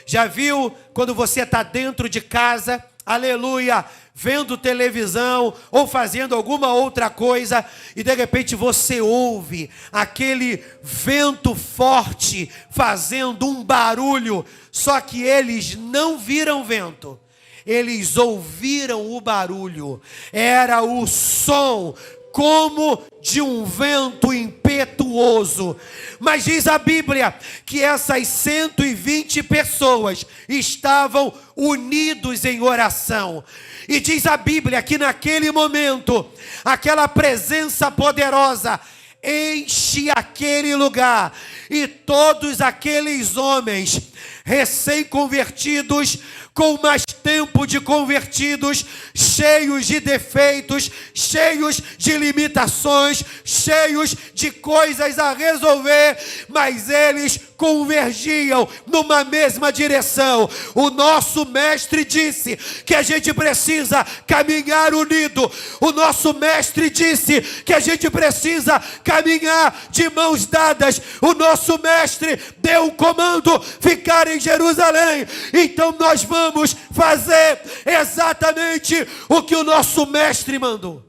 Já viu quando você está dentro de casa, aleluia, vendo televisão ou fazendo alguma outra coisa e de repente você ouve aquele vento forte fazendo um barulho, só que eles não viram vento. Eles ouviram o barulho, era o som como de um vento impetuoso. Mas diz a Bíblia que essas 120 pessoas estavam unidos em oração. E diz a Bíblia que naquele momento, aquela presença poderosa enche aquele lugar. E todos aqueles homens recém-convertidos, com mais tempo de convertidos, cheios de defeitos, cheios de limitações, cheios de coisas a resolver, mas eles convergiam numa mesma direção. O nosso mestre disse que a gente precisa caminhar unido. O nosso mestre disse que a gente precisa caminhar de mãos dadas. O nosso mestre deu o comando: ficar em Jerusalém. Então nós vamos fazer exatamente o que o nosso mestre mandou.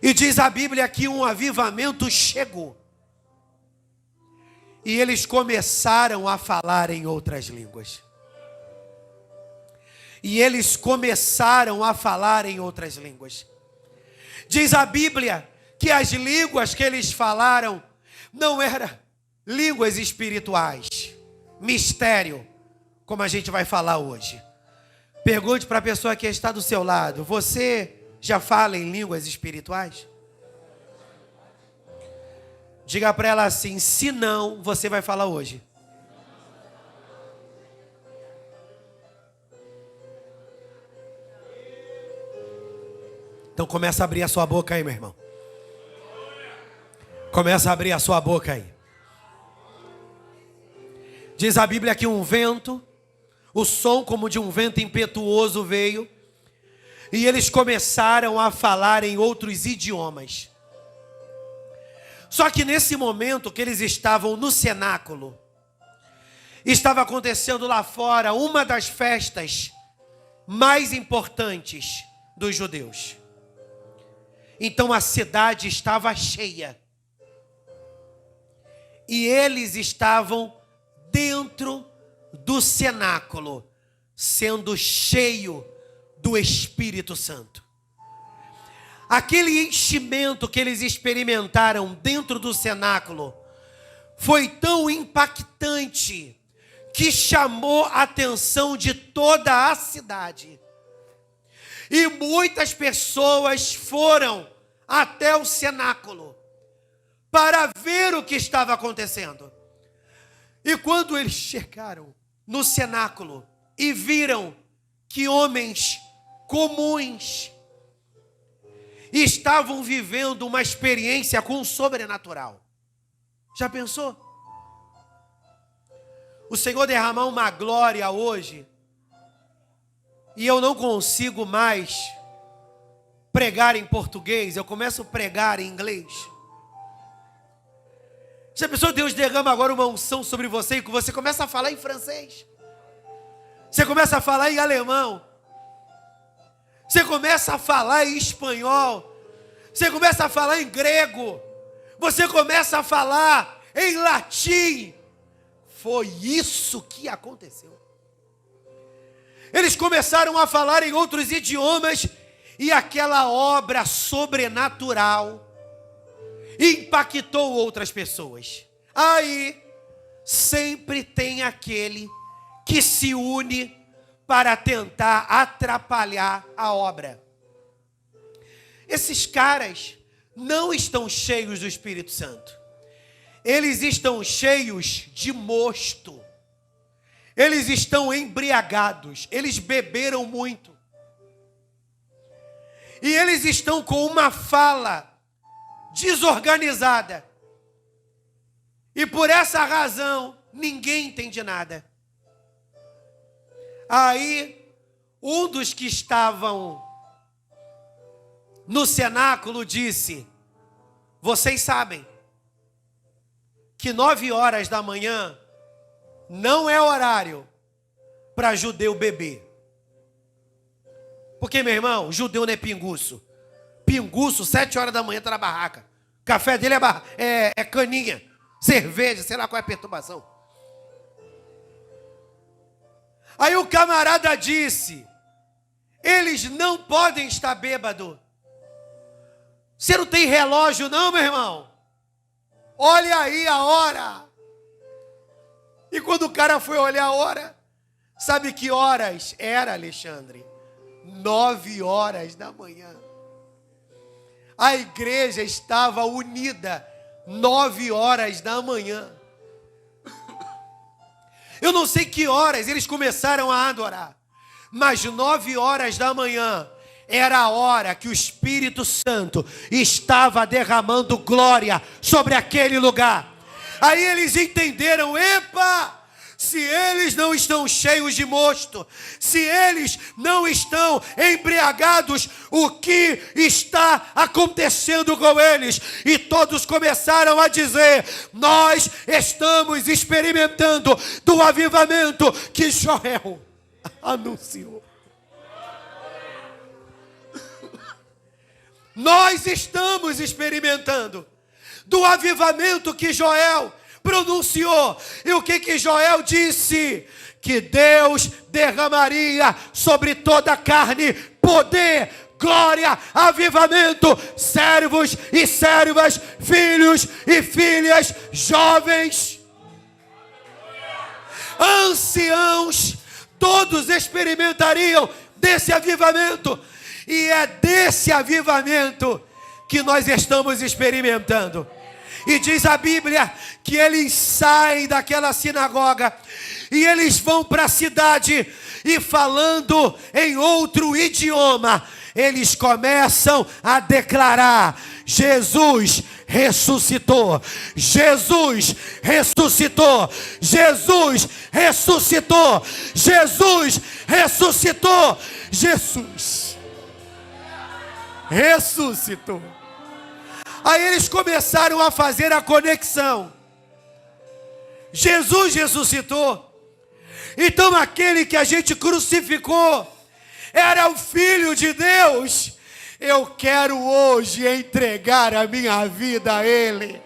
E diz a Bíblia que um avivamento chegou. E eles começaram a falar em outras línguas. E eles começaram a falar em outras línguas. Diz a Bíblia que as línguas que eles falaram não eram línguas espirituais, mistério, como a gente vai falar hoje. Pergunte para a pessoa que está do seu lado: você já fala em línguas espirituais? Diga para ela assim: se não, você vai falar hoje. Então começa a abrir a sua boca aí, meu irmão. Começa a abrir a sua boca aí. Diz a Bíblia que um vento, o som como de um vento impetuoso veio, e eles começaram a falar em outros idiomas. Só que nesse momento que eles estavam no cenáculo, estava acontecendo lá fora uma das festas mais importantes dos judeus. Então a cidade estava cheia. E eles estavam dentro do cenáculo, sendo cheio do Espírito Santo. Aquele enchimento que eles experimentaram dentro do cenáculo foi tão impactante que chamou a atenção de toda a cidade. E muitas pessoas foram até o cenáculo para ver o que estava acontecendo. E quando eles chegaram no cenáculo e viram que homens comuns estavam vivendo uma experiência com o sobrenatural. Já pensou? O Senhor derramar uma glória hoje e eu não consigo mais pregar em português, eu começo a pregar em inglês. Já pensou? Deus derrama agora uma unção sobre você e você começa a falar em francês. Você começa a falar em alemão. Você começa a falar em espanhol. Você começa a falar em grego. Você começa a falar em latim. foi isso que aconteceu. Eles começaram a falar em outros idiomas e aquela obra sobrenatural impactou outras pessoas. Aí sempre tem aquele que se une para tentar atrapalhar a obra. Esses caras não estão cheios do Espírito Santo. Eles estão cheios de mosto. Eles estão embriagados. Eles beberam muito. E eles estão com uma fala desorganizada. E por essa razão, ninguém entende nada. Aí, um dos que estavam no cenáculo disse: vocês sabem que 9 horas da manhã não é horário para judeu beber. Porque, meu irmão, judeu não é pinguço. Pinguço, 7 horas da manhã está na barraca. O café dele é caninha, cerveja, sei lá qual é a perturbação. Aí o camarada disse: eles não podem estar bêbados. Você não tem relógio não, meu irmão? Olha aí a hora. E quando o cara foi olhar a hora, sabe que horas era, Alexandre? 9 horas da manhã. A igreja estava unida 9 horas da manhã. Eu não sei que horas eles começaram a adorar, mas 9 horas da manhã era a hora que o Espírito Santo estava derramando glória sobre aquele lugar. Aí eles entenderam: epa, se eles não estão cheios de mosto, se eles não estão embriagados, o que está acontecendo com eles? E todos começaram a dizer: nós estamos experimentando do avivamento que Joel anunciou. Nós estamos experimentando do avivamento que Joel pronunciou. E o que Joel disse? Que Deus derramaria sobre toda a carne poder, glória, avivamento, servos e servas, filhos e filhas, jovens, anciãos, todos experimentariam desse avivamento. E é desse avivamento que nós estamos experimentando. E diz a Bíblia que eles saem daquela sinagoga e eles vão para a cidade e, falando em outro idioma, eles começam a declarar: Jesus ressuscitou, Jesus ressuscitou, Jesus ressuscitou, Jesus ressuscitou, Jesus ressuscitou. Aí eles começaram a fazer a conexão. Jesus ressuscitou. Então aquele que a gente crucificou era o Filho de Deus. Eu quero hoje entregar a minha vida a Ele.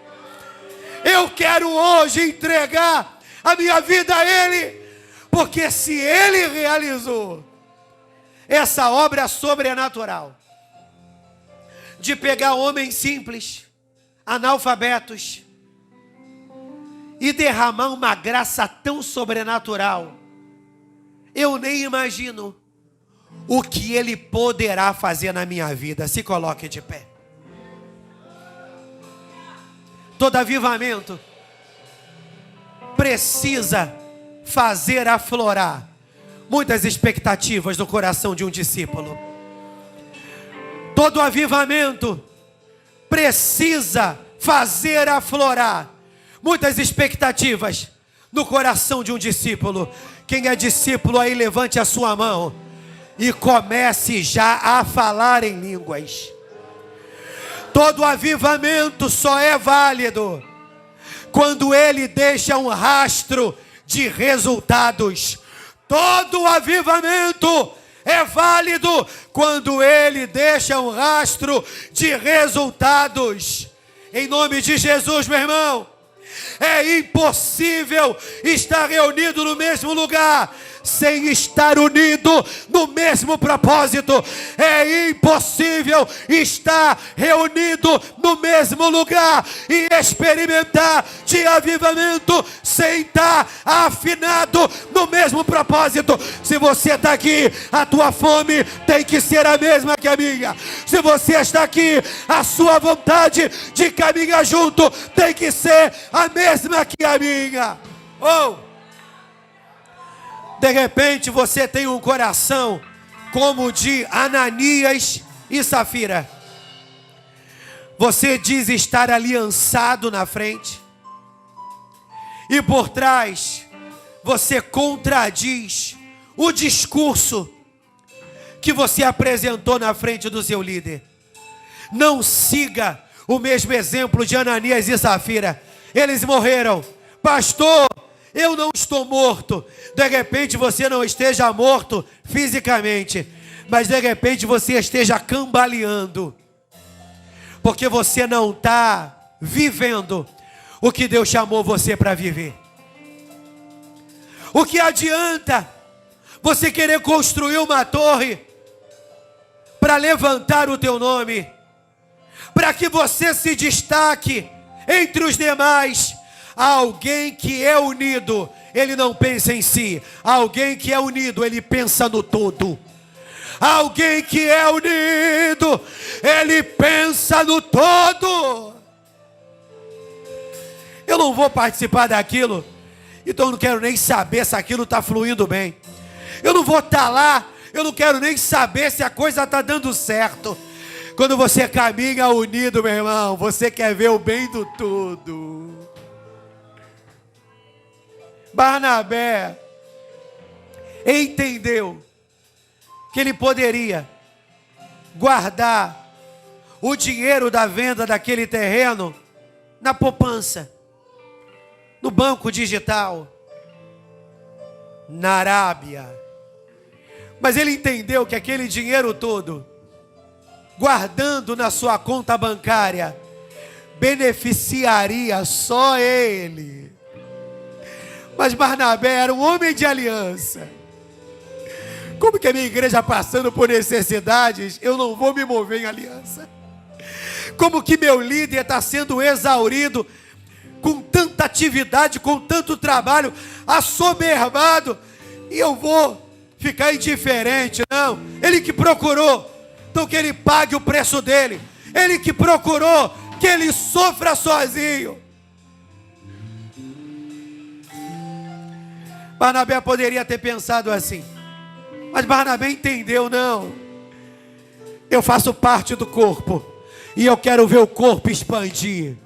Eu quero hoje entregar a minha vida a Ele. Porque se Ele realizou essa obra sobrenatural de pegar homens simples, analfabetos, e derramar uma graça tão sobrenatural, eu nem imagino o que Ele poderá fazer na minha vida. Se coloque de pé. Todo avivamento precisa fazer aflorar muitas expectativas no coração de um discípulo. Todo avivamento precisa fazer aflorar muitas expectativas no coração de um discípulo. Quem é discípulo aí, levante a sua mão e comece já a falar em línguas. Todo avivamento só é válido quando ele deixa um rastro de resultados. Todo avivamento é válido quando ele deixa um rastro de resultados. Em nome de Jesus, meu irmão, É impossível estar reunido no mesmo lugar sem estar unido no mesmo propósito. É impossível estar reunido no mesmo lugar e experimentar de avivamento sem estar afinado no mesmo propósito. Se você está aqui, a tua fome tem que ser a mesma que a minha. Se você está aqui, a sua vontade de caminhar junto tem que ser a mesma que a minha. De repente você tem um coração como o de Ananias e Safira. Você diz estar aliançado na frente, e por trás você contradiz o discurso que você apresentou na frente do seu líder. Não siga o mesmo exemplo de Ananias e Safira. Eles morreram. Pastor, eu não estou morto. De repente você não esteja morto fisicamente, mas de repente você esteja cambaleando, porque você não está vivendo o que Deus chamou você para viver. O que adianta você querer construir uma torre para levantar o teu nome, para que você se destaque entre os demais? Alguém que é unido, ele não pensa em si. Alguém que é unido, ele pensa no todo. Alguém que é unido, ele pensa no todo. Eu não vou participar daquilo, então eu não quero nem saber se aquilo está fluindo bem. Eu não vou estar lá, eu não quero nem saber se a coisa está dando certo. Quando você caminha unido, meu irmão, você quer ver o bem do todo. Barnabé entendeu que ele poderia guardar o dinheiro da venda daquele terreno na poupança, no banco digital, na Arábia. Mas ele entendeu que aquele dinheiro todo, guardando na sua conta bancária, beneficiaria só ele. Mas Barnabé era um homem de aliança. Como que a minha igreja passando por necessidades, eu não vou me mover em aliança? Como que meu líder está sendo exaurido, com tanta atividade, com tanto trabalho, assoberbado, e eu vou ficar indiferente? Não, ele que procurou, então que ele pague o preço dele. Ele que procurou, que ele sofra sozinho. Barnabé poderia ter pensado assim, mas Barnabé entendeu: não, eu faço parte do corpo, e eu quero ver o corpo expandir.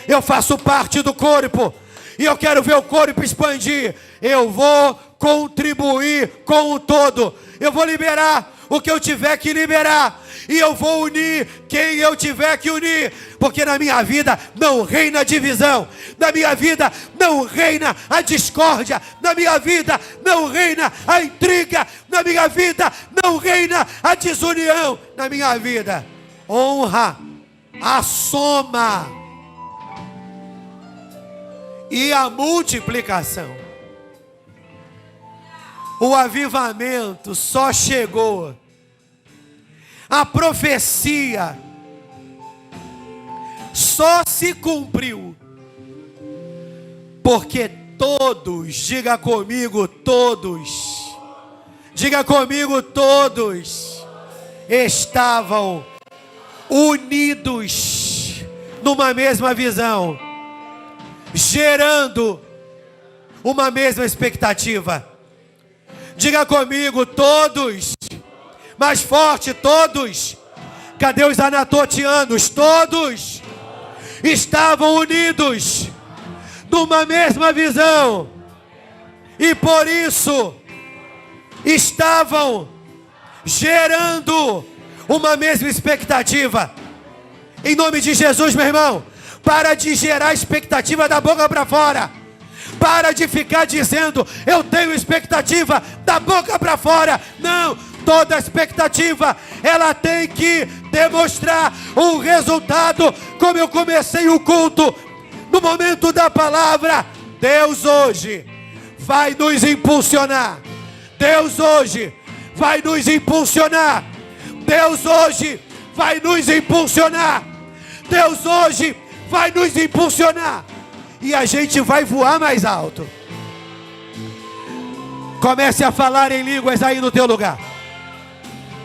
Eu faço parte do corpo, e eu quero ver o corpo expandir. Eu vou contribuir com o todo. Eu vou liberar o que eu tiver que liberar, e eu vou unir quem eu tiver que unir, porque na minha vida não reina divisão, na minha vida não reina a discórdia, na minha vida não reina a intriga, na minha vida não reina a desunião, na minha vida honra, a soma e a multiplicação. O avivamento só chegou, a profecia só se cumpriu, porque todos, diga comigo, todos, estavam unidos numa mesma visão, gerando uma mesma expectativa. Diga comigo, todos. Mais forte, todos. Cadê os anatotianos? Todos estavam unidos numa mesma visão, e por isso estavam gerando uma mesma expectativa. Em nome de Jesus, meu irmão, para de gerar expectativa da boca para fora. Para de ficar dizendo: eu tenho expectativa da boca para fora. Não, toda expectativa, ela tem que demonstrar um resultado. Como eu comecei o culto, no momento da palavra, Deus hoje vai nos impulsionar. Deus hoje vai nos impulsionar. Deus hoje vai nos impulsionar. Deus hoje vai nos impulsionar. E a gente vai voar mais alto. Comece a falar em línguas aí no teu lugar.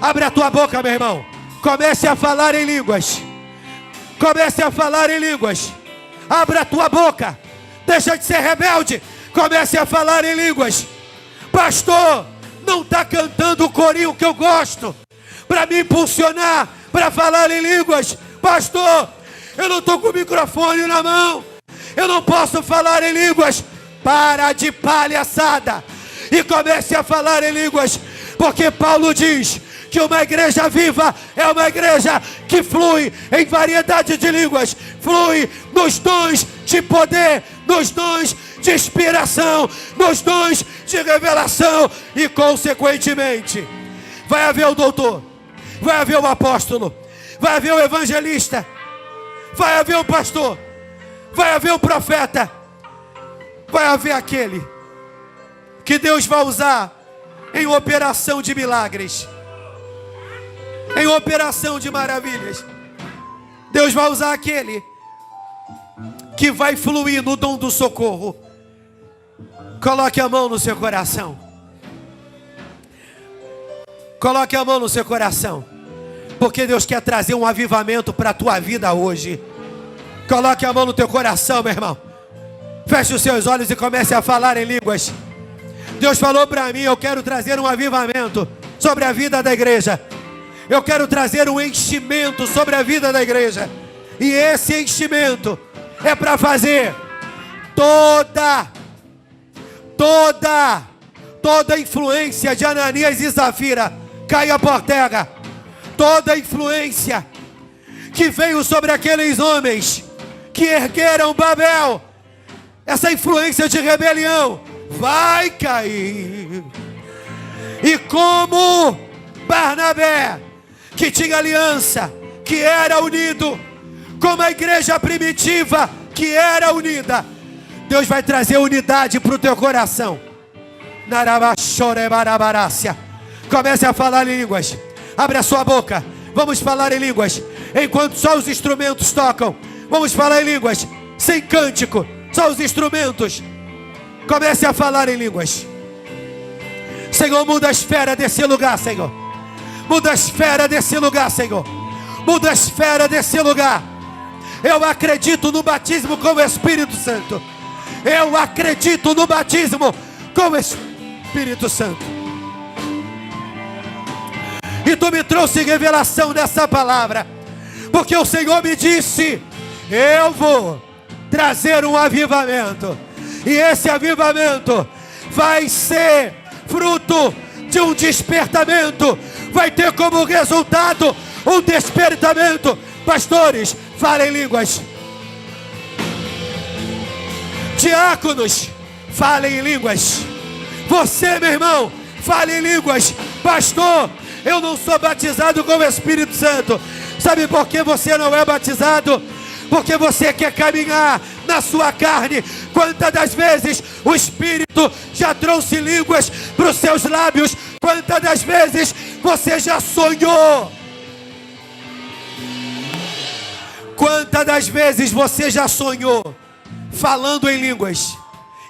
Abre a tua boca, meu irmão. Comece a falar em línguas. Comece a falar em línguas. Abra a tua boca. Deixa de ser rebelde. Comece a falar em línguas. Pastor, não está cantando o corinho que eu gosto para me impulsionar para falar em línguas. Pastor, eu não estou com o microfone na mão. Eu não posso falar em línguas. Para de palhaçada e comece a falar em línguas. Porque Paulo diz que uma igreja viva é uma igreja que flui em variedade de línguas, flui nos dons de poder, nos dons de inspiração, nos dons de revelação, e consequentemente vai haver o doutor, vai haver o apóstolo, vai haver o evangelista, vai haver o pastor, vai haver o profeta, vai haver aquele que Deus vai usar em operação de milagres, em operação de maravilhas. Deus vai usar aquele que vai fluir no dom do socorro. Coloque a mão no seu coração. Coloque a mão no seu coração, porque Deus quer trazer um avivamento para a tua vida hoje. Coloque a mão no teu coração, meu irmão. Feche os seus olhos e comece a falar em línguas. Deus falou para mim: eu quero trazer um avivamento sobre a vida da igreja. Eu quero trazer um enchimento sobre a vida da igreja. E esse enchimento é para fazer toda influência de Ananias e Safira caia por terra. Toda influência que veio sobre aqueles homens que ergueram Babel, essa influência de rebelião vai cair. E como Barnabé, que tinha aliança, que era unido, como a igreja primitiva, que era unida, Deus vai trazer unidade para o teu coração. Comece a falar em línguas. Abre a sua boca. Vamos falar em línguas. Enquanto só os instrumentos tocam, vamos falar em línguas. Sem cântico, só os instrumentos. Comece a falar em línguas. Senhor, muda a esfera desse lugar, Senhor. Muda a esfera desse lugar, Senhor. Muda a esfera desse lugar. Eu acredito no batismo com o Espírito Santo. Eu acredito no batismo com o Espírito Santo. E tu me trouxe revelação dessa palavra, porque o Senhor me disse: eu vou trazer um avivamento. E esse avivamento vai ser fruto de um despertamento. Vai ter como resultado um despertamento. Pastores, falem línguas. Diáconos, falem em línguas. Você, meu irmão, fale em línguas. Pastor, eu não sou batizado com o Espírito Santo. Sabe por que você não é batizado? Porque você quer caminhar na sua carne. Quantas das vezes o Espírito já trouxe línguas para os seus lábios? Quantas das vezes você já sonhou? Quantas das vezes você já sonhou falando em línguas?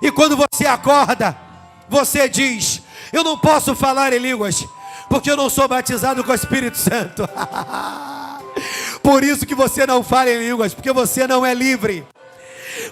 E quando você acorda, você diz: eu não posso falar em línguas, porque eu não sou batizado com o Espírito Santo. Por isso que você não fala em línguas, porque você não é livre.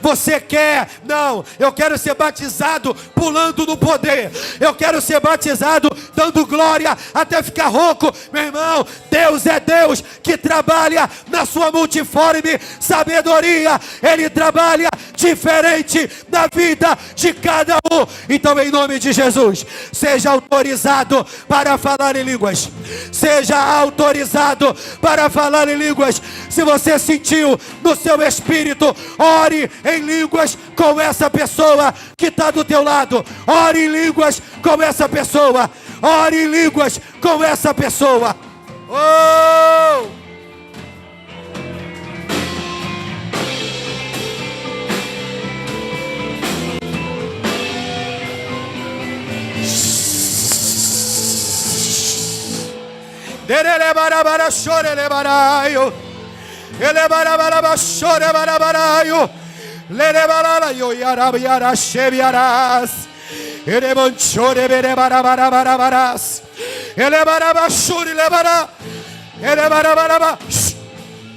Você quer, não, eu quero ser batizado pulando no poder. Eu quero ser batizado dando glória até ficar rouco. Meu irmão, Deus é Deus que trabalha na sua multiforme sabedoria. Ele trabalha diferente na vida de cada um. Então, em nome de Jesus, seja autorizado para falar em línguas. Seja autorizado para falar em línguas. Se você sentiu no seu espírito, ore em línguas com essa pessoa que está do teu lado. Ore em línguas com essa pessoa. Ore em línguas com essa pessoa. Oh! Derele barabara chorele baraio. Ele barabara chore barabaraio. Lele barala yo yara yara chebiaras. Ele manchore bere barabara barabaras. Ele baraba chore le bara. Ele barabara.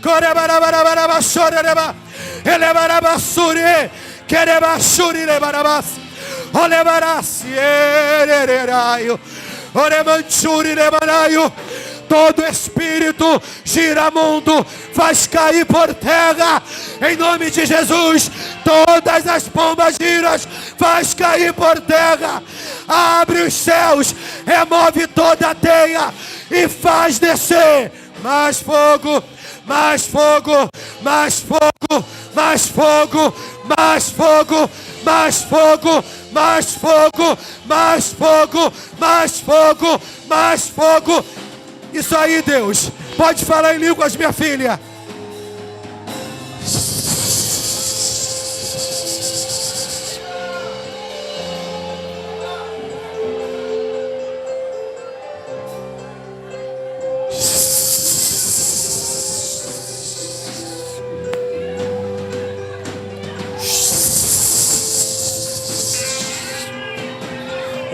Core barabara chore le ba. Ele baraba suri. Quereba chore le barabas. Ole baras yereraio. Ore manchuri le baraio. Todo espírito giramundo faz cair por terra, em nome de Jesus. Todas as pombas giras faz cair por terra. Abre os céus, remove toda a teia e faz descer mais fogo, mais fogo, mais fogo, mais fogo, mais fogo, mais fogo, mais fogo, mais fogo, mais fogo, mais fogo. Isso aí, Deus. Pode falar em línguas, minha filha.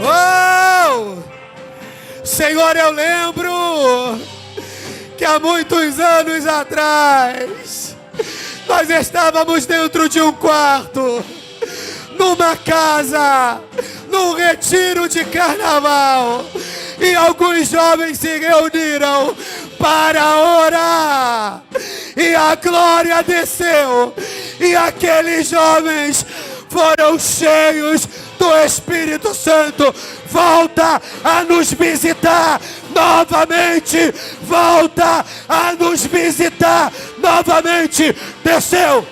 Oh! Senhor, eu lembro que há muitos anos atrás nós estávamos dentro de um quarto, numa casa, num retiro de carnaval, e alguns jovens se reuniram para orar, e a glória desceu, e aqueles jovens foram cheios do Espírito Santo. Volta a nos visitar novamente. Volta a nos visitar novamente. Desceu.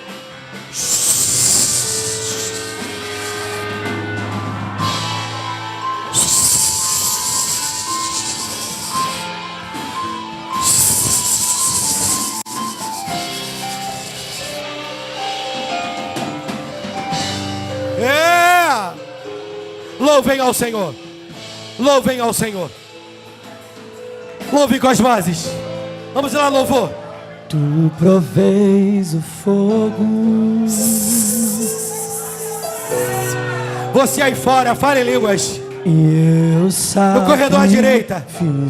Louvem ao Senhor. Louvem ao Senhor. Louve com as vozes. Vamos lá, louvor. Tu provês o fogo. Você aí fora, fale em línguas. E eu sabe, no corredor à direita,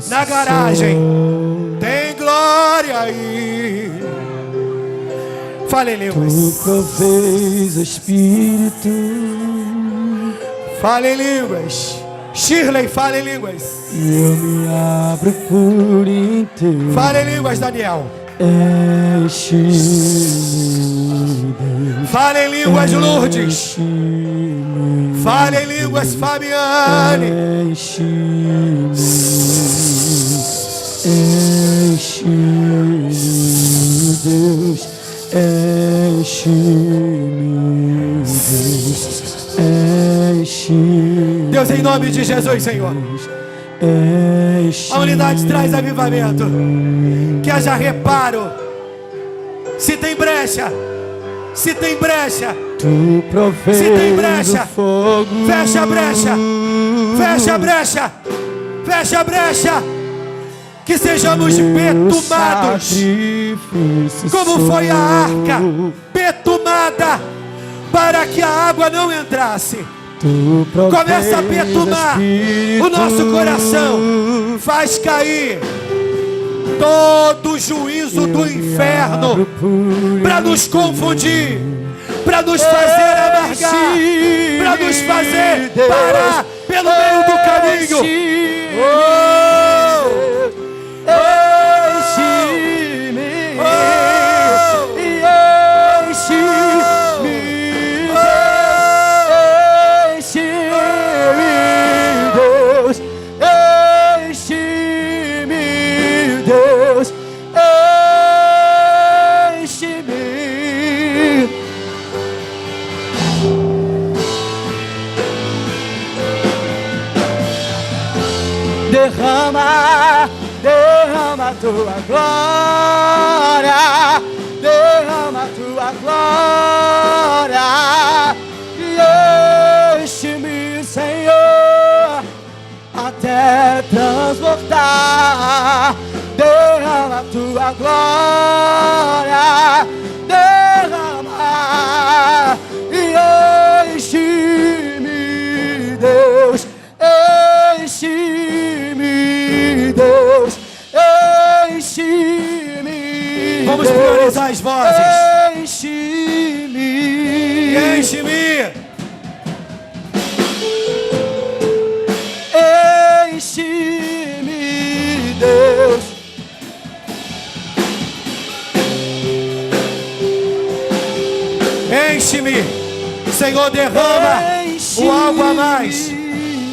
na garagem, tem glória aí. Fale em línguas. Tu provês o Espírito. Fale em línguas. Shirley, fale em línguas. E eu me abro por inteiro. Fale em línguas, Daniel. Enche-me, Deus. Fale em línguas, Lourdes. Fale em línguas, Fabiane. Enche-me, enche-me, Deus. Enche-me, Deus. Enche-me, Deus, em nome de Jesus, Senhor. A unidade traz avivamento. Que haja reparo. Se tem brecha, se tem brecha, se tem brecha, fecha a brecha, fecha a brecha, fecha a brecha. Que sejamos betumados, como foi a arca betumada, para que a água não entrasse. Começa a betumar o nosso coração. Faz cair todo o juízo do inferno para nos confundir, para nos fazer amargar, para nos fazer parar pelo meio do caminho. Derrama, derrama a tua glória, derrama a tua glória, e enche-me, Senhor, até transbordar. a tua glória derramar e enche-me, Deus, enche-me, Deus, enche-me. Vamos priorizar as vozes. Enche-me, Enche-me. enche-me, Deus. Enche-me. Senhor, derrama o algo a mais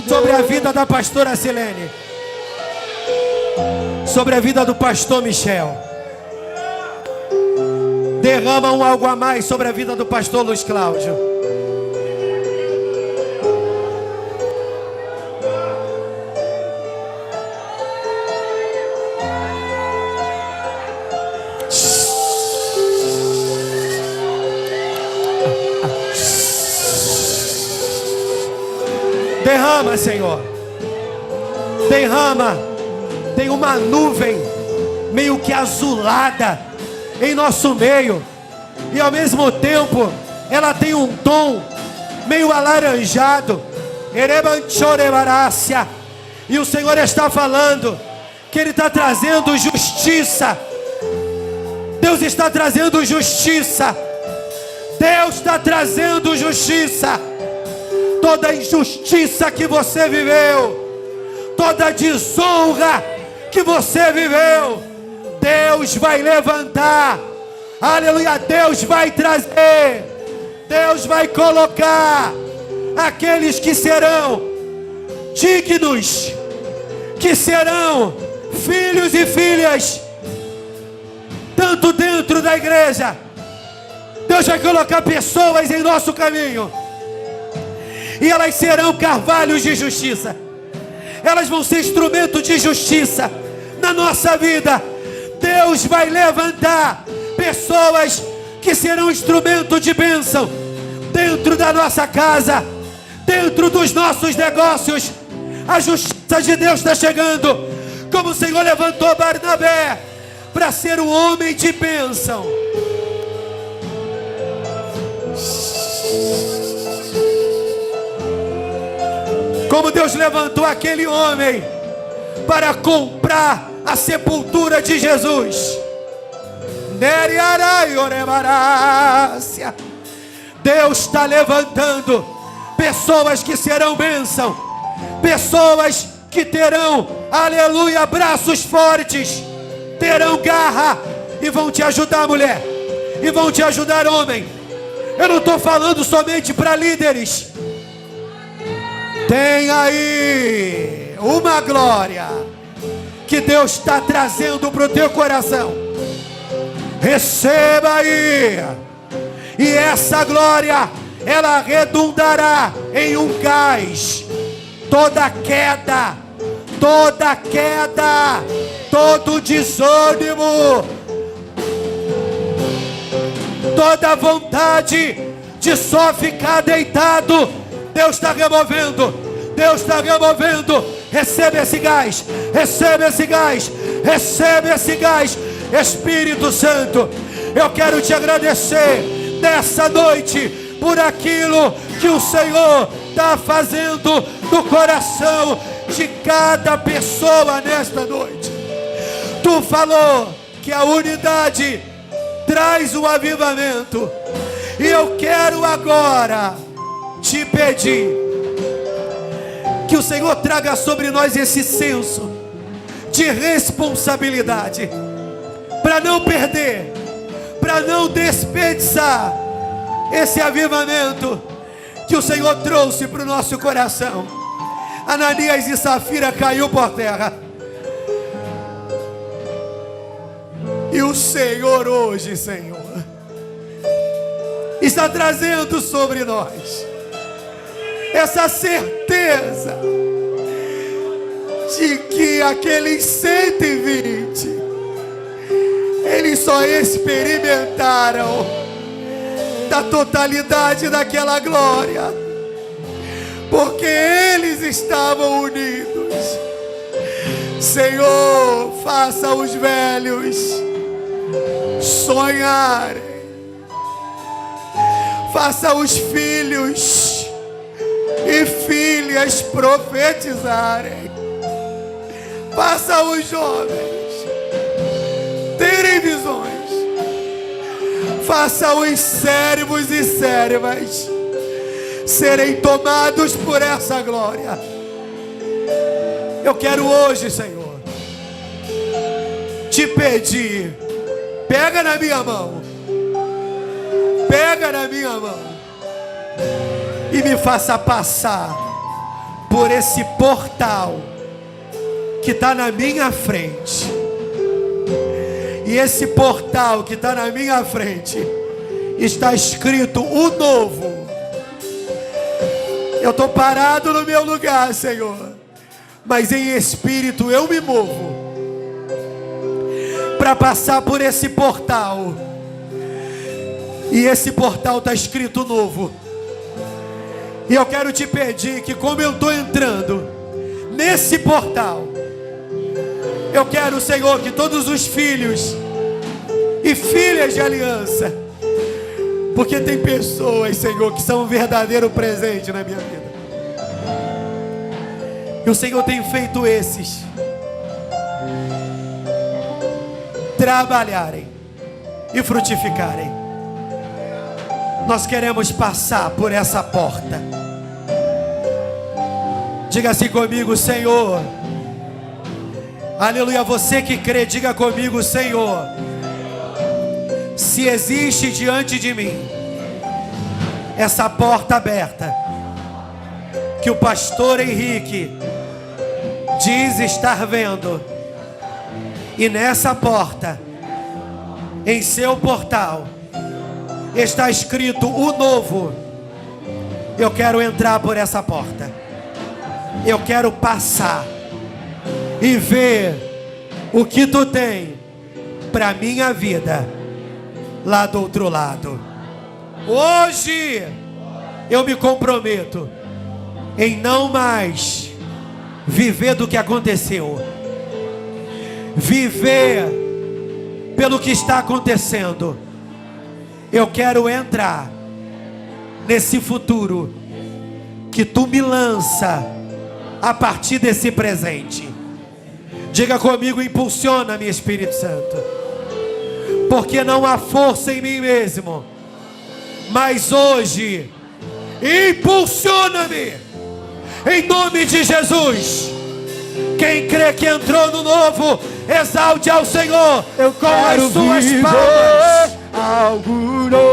sobre a vida da pastora Silene, sobre a vida do pastor Michel. Derrama um algo a mais sobre a vida do pastor Luiz Cláudio. Derrama, Senhor. Derrama. Tem uma nuvem meio que azulada em nosso meio, e ao mesmo tempo ela tem um tom meio alaranjado. E o Senhor está falando que Ele está trazendo justiça. Deus está trazendo justiça. Deus está trazendo justiça. Toda injustiça que você viveu, toda desonra que você viveu, Deus vai levantar. Aleluia. Deus vai trazer, Deus vai colocar aqueles que serão dignos, que serão filhos e filhas, tanto dentro da igreja. Deus vai colocar pessoas em nosso caminho, e elas serão carvalhos de justiça. Elas vão ser instrumento de justiça na nossa vida. Deus vai levantar pessoas que serão instrumento de bênção dentro da nossa casa, dentro dos nossos negócios. A justiça de Deus está chegando, como o Senhor levantou Barnabé para ser um homem de bênção. Como Deus levantou aquele homem para comprar a sepultura de Jesus. Deus está levantando pessoas que serão bênção, pessoas que terão, aleluia, braços fortes, terão garra e vão te ajudar, mulher, e vão te ajudar, homem. Eu não estou falando somente para líderes. Tem aí uma glória que Deus está trazendo para o teu coração. Receba aí. E essa glória, ela redundará em um gás. Toda queda, todo desânimo, toda vontade de só ficar deitado, Deus está removendo. Deus está removendo. Recebe esse gás. Recebe esse gás. Recebe esse gás. Espírito Santo, eu quero te agradecer nessa noite por aquilo que o Senhor está fazendo no coração de cada pessoa nesta noite. Tu falou que a unidade traz o avivamento, e eu quero agora te pedir que o Senhor traga sobre nós esse senso de responsabilidade, para não perder, para não desperdiçar esse avivamento que o Senhor trouxe para o nosso coração. Ananias e Safira caiu por terra, e o Senhor hoje, Senhor, está trazendo sobre nós essa certeza de que aqueles 120, eles só experimentaram da totalidade daquela glória, porque eles estavam unidos. Senhor, faça os velhos sonharem. Faça os filhos e filhas profetizarem. Faça os jovens terem visões. Faça os servos e servas serem tomados por essa glória. Eu quero hoje, Senhor, te pedir, pega na minha mão, pega na minha mão e me faça passar por esse portal que está na minha frente. E esse portal que está na minha frente está escrito o novo. Eu estou parado no meu lugar, Senhor, mas em espírito eu me movo para passar por esse portal. E esse portal está escrito novo. E eu quero te pedir que, como eu estou entrando nesse portal, eu quero, Senhor, que todos os filhos e filhas de aliança, porque tem pessoas, Senhor, que são um verdadeiro presente na minha vida, e o Senhor tem feito esses trabalharem e frutificarem. Nós queremos passar por essa porta. Diga assim comigo: Senhor. Aleluia. Você que crê, diga comigo: Senhor, se existe diante de mim essa porta aberta que o pastor Henrique diz estar vendo, e nessa porta, em seu portal, está escrito o novo, eu quero entrar por essa porta. Eu quero passar e ver o que tu tem para minha vida lá do outro lado. Hoje eu me comprometo em não mais viver do que aconteceu, viver pelo que está acontecendo. Eu quero entrar nesse futuro que tu me lança a partir desse presente. Diga comigo: impulsiona-me, Espírito Santo, porque não há força em mim mesmo, mas hoje impulsiona-me, em nome de Jesus. Quem crê que entrou no novo, exalte ao Senhor. Eu quero com as suas viver palmas. algo novo.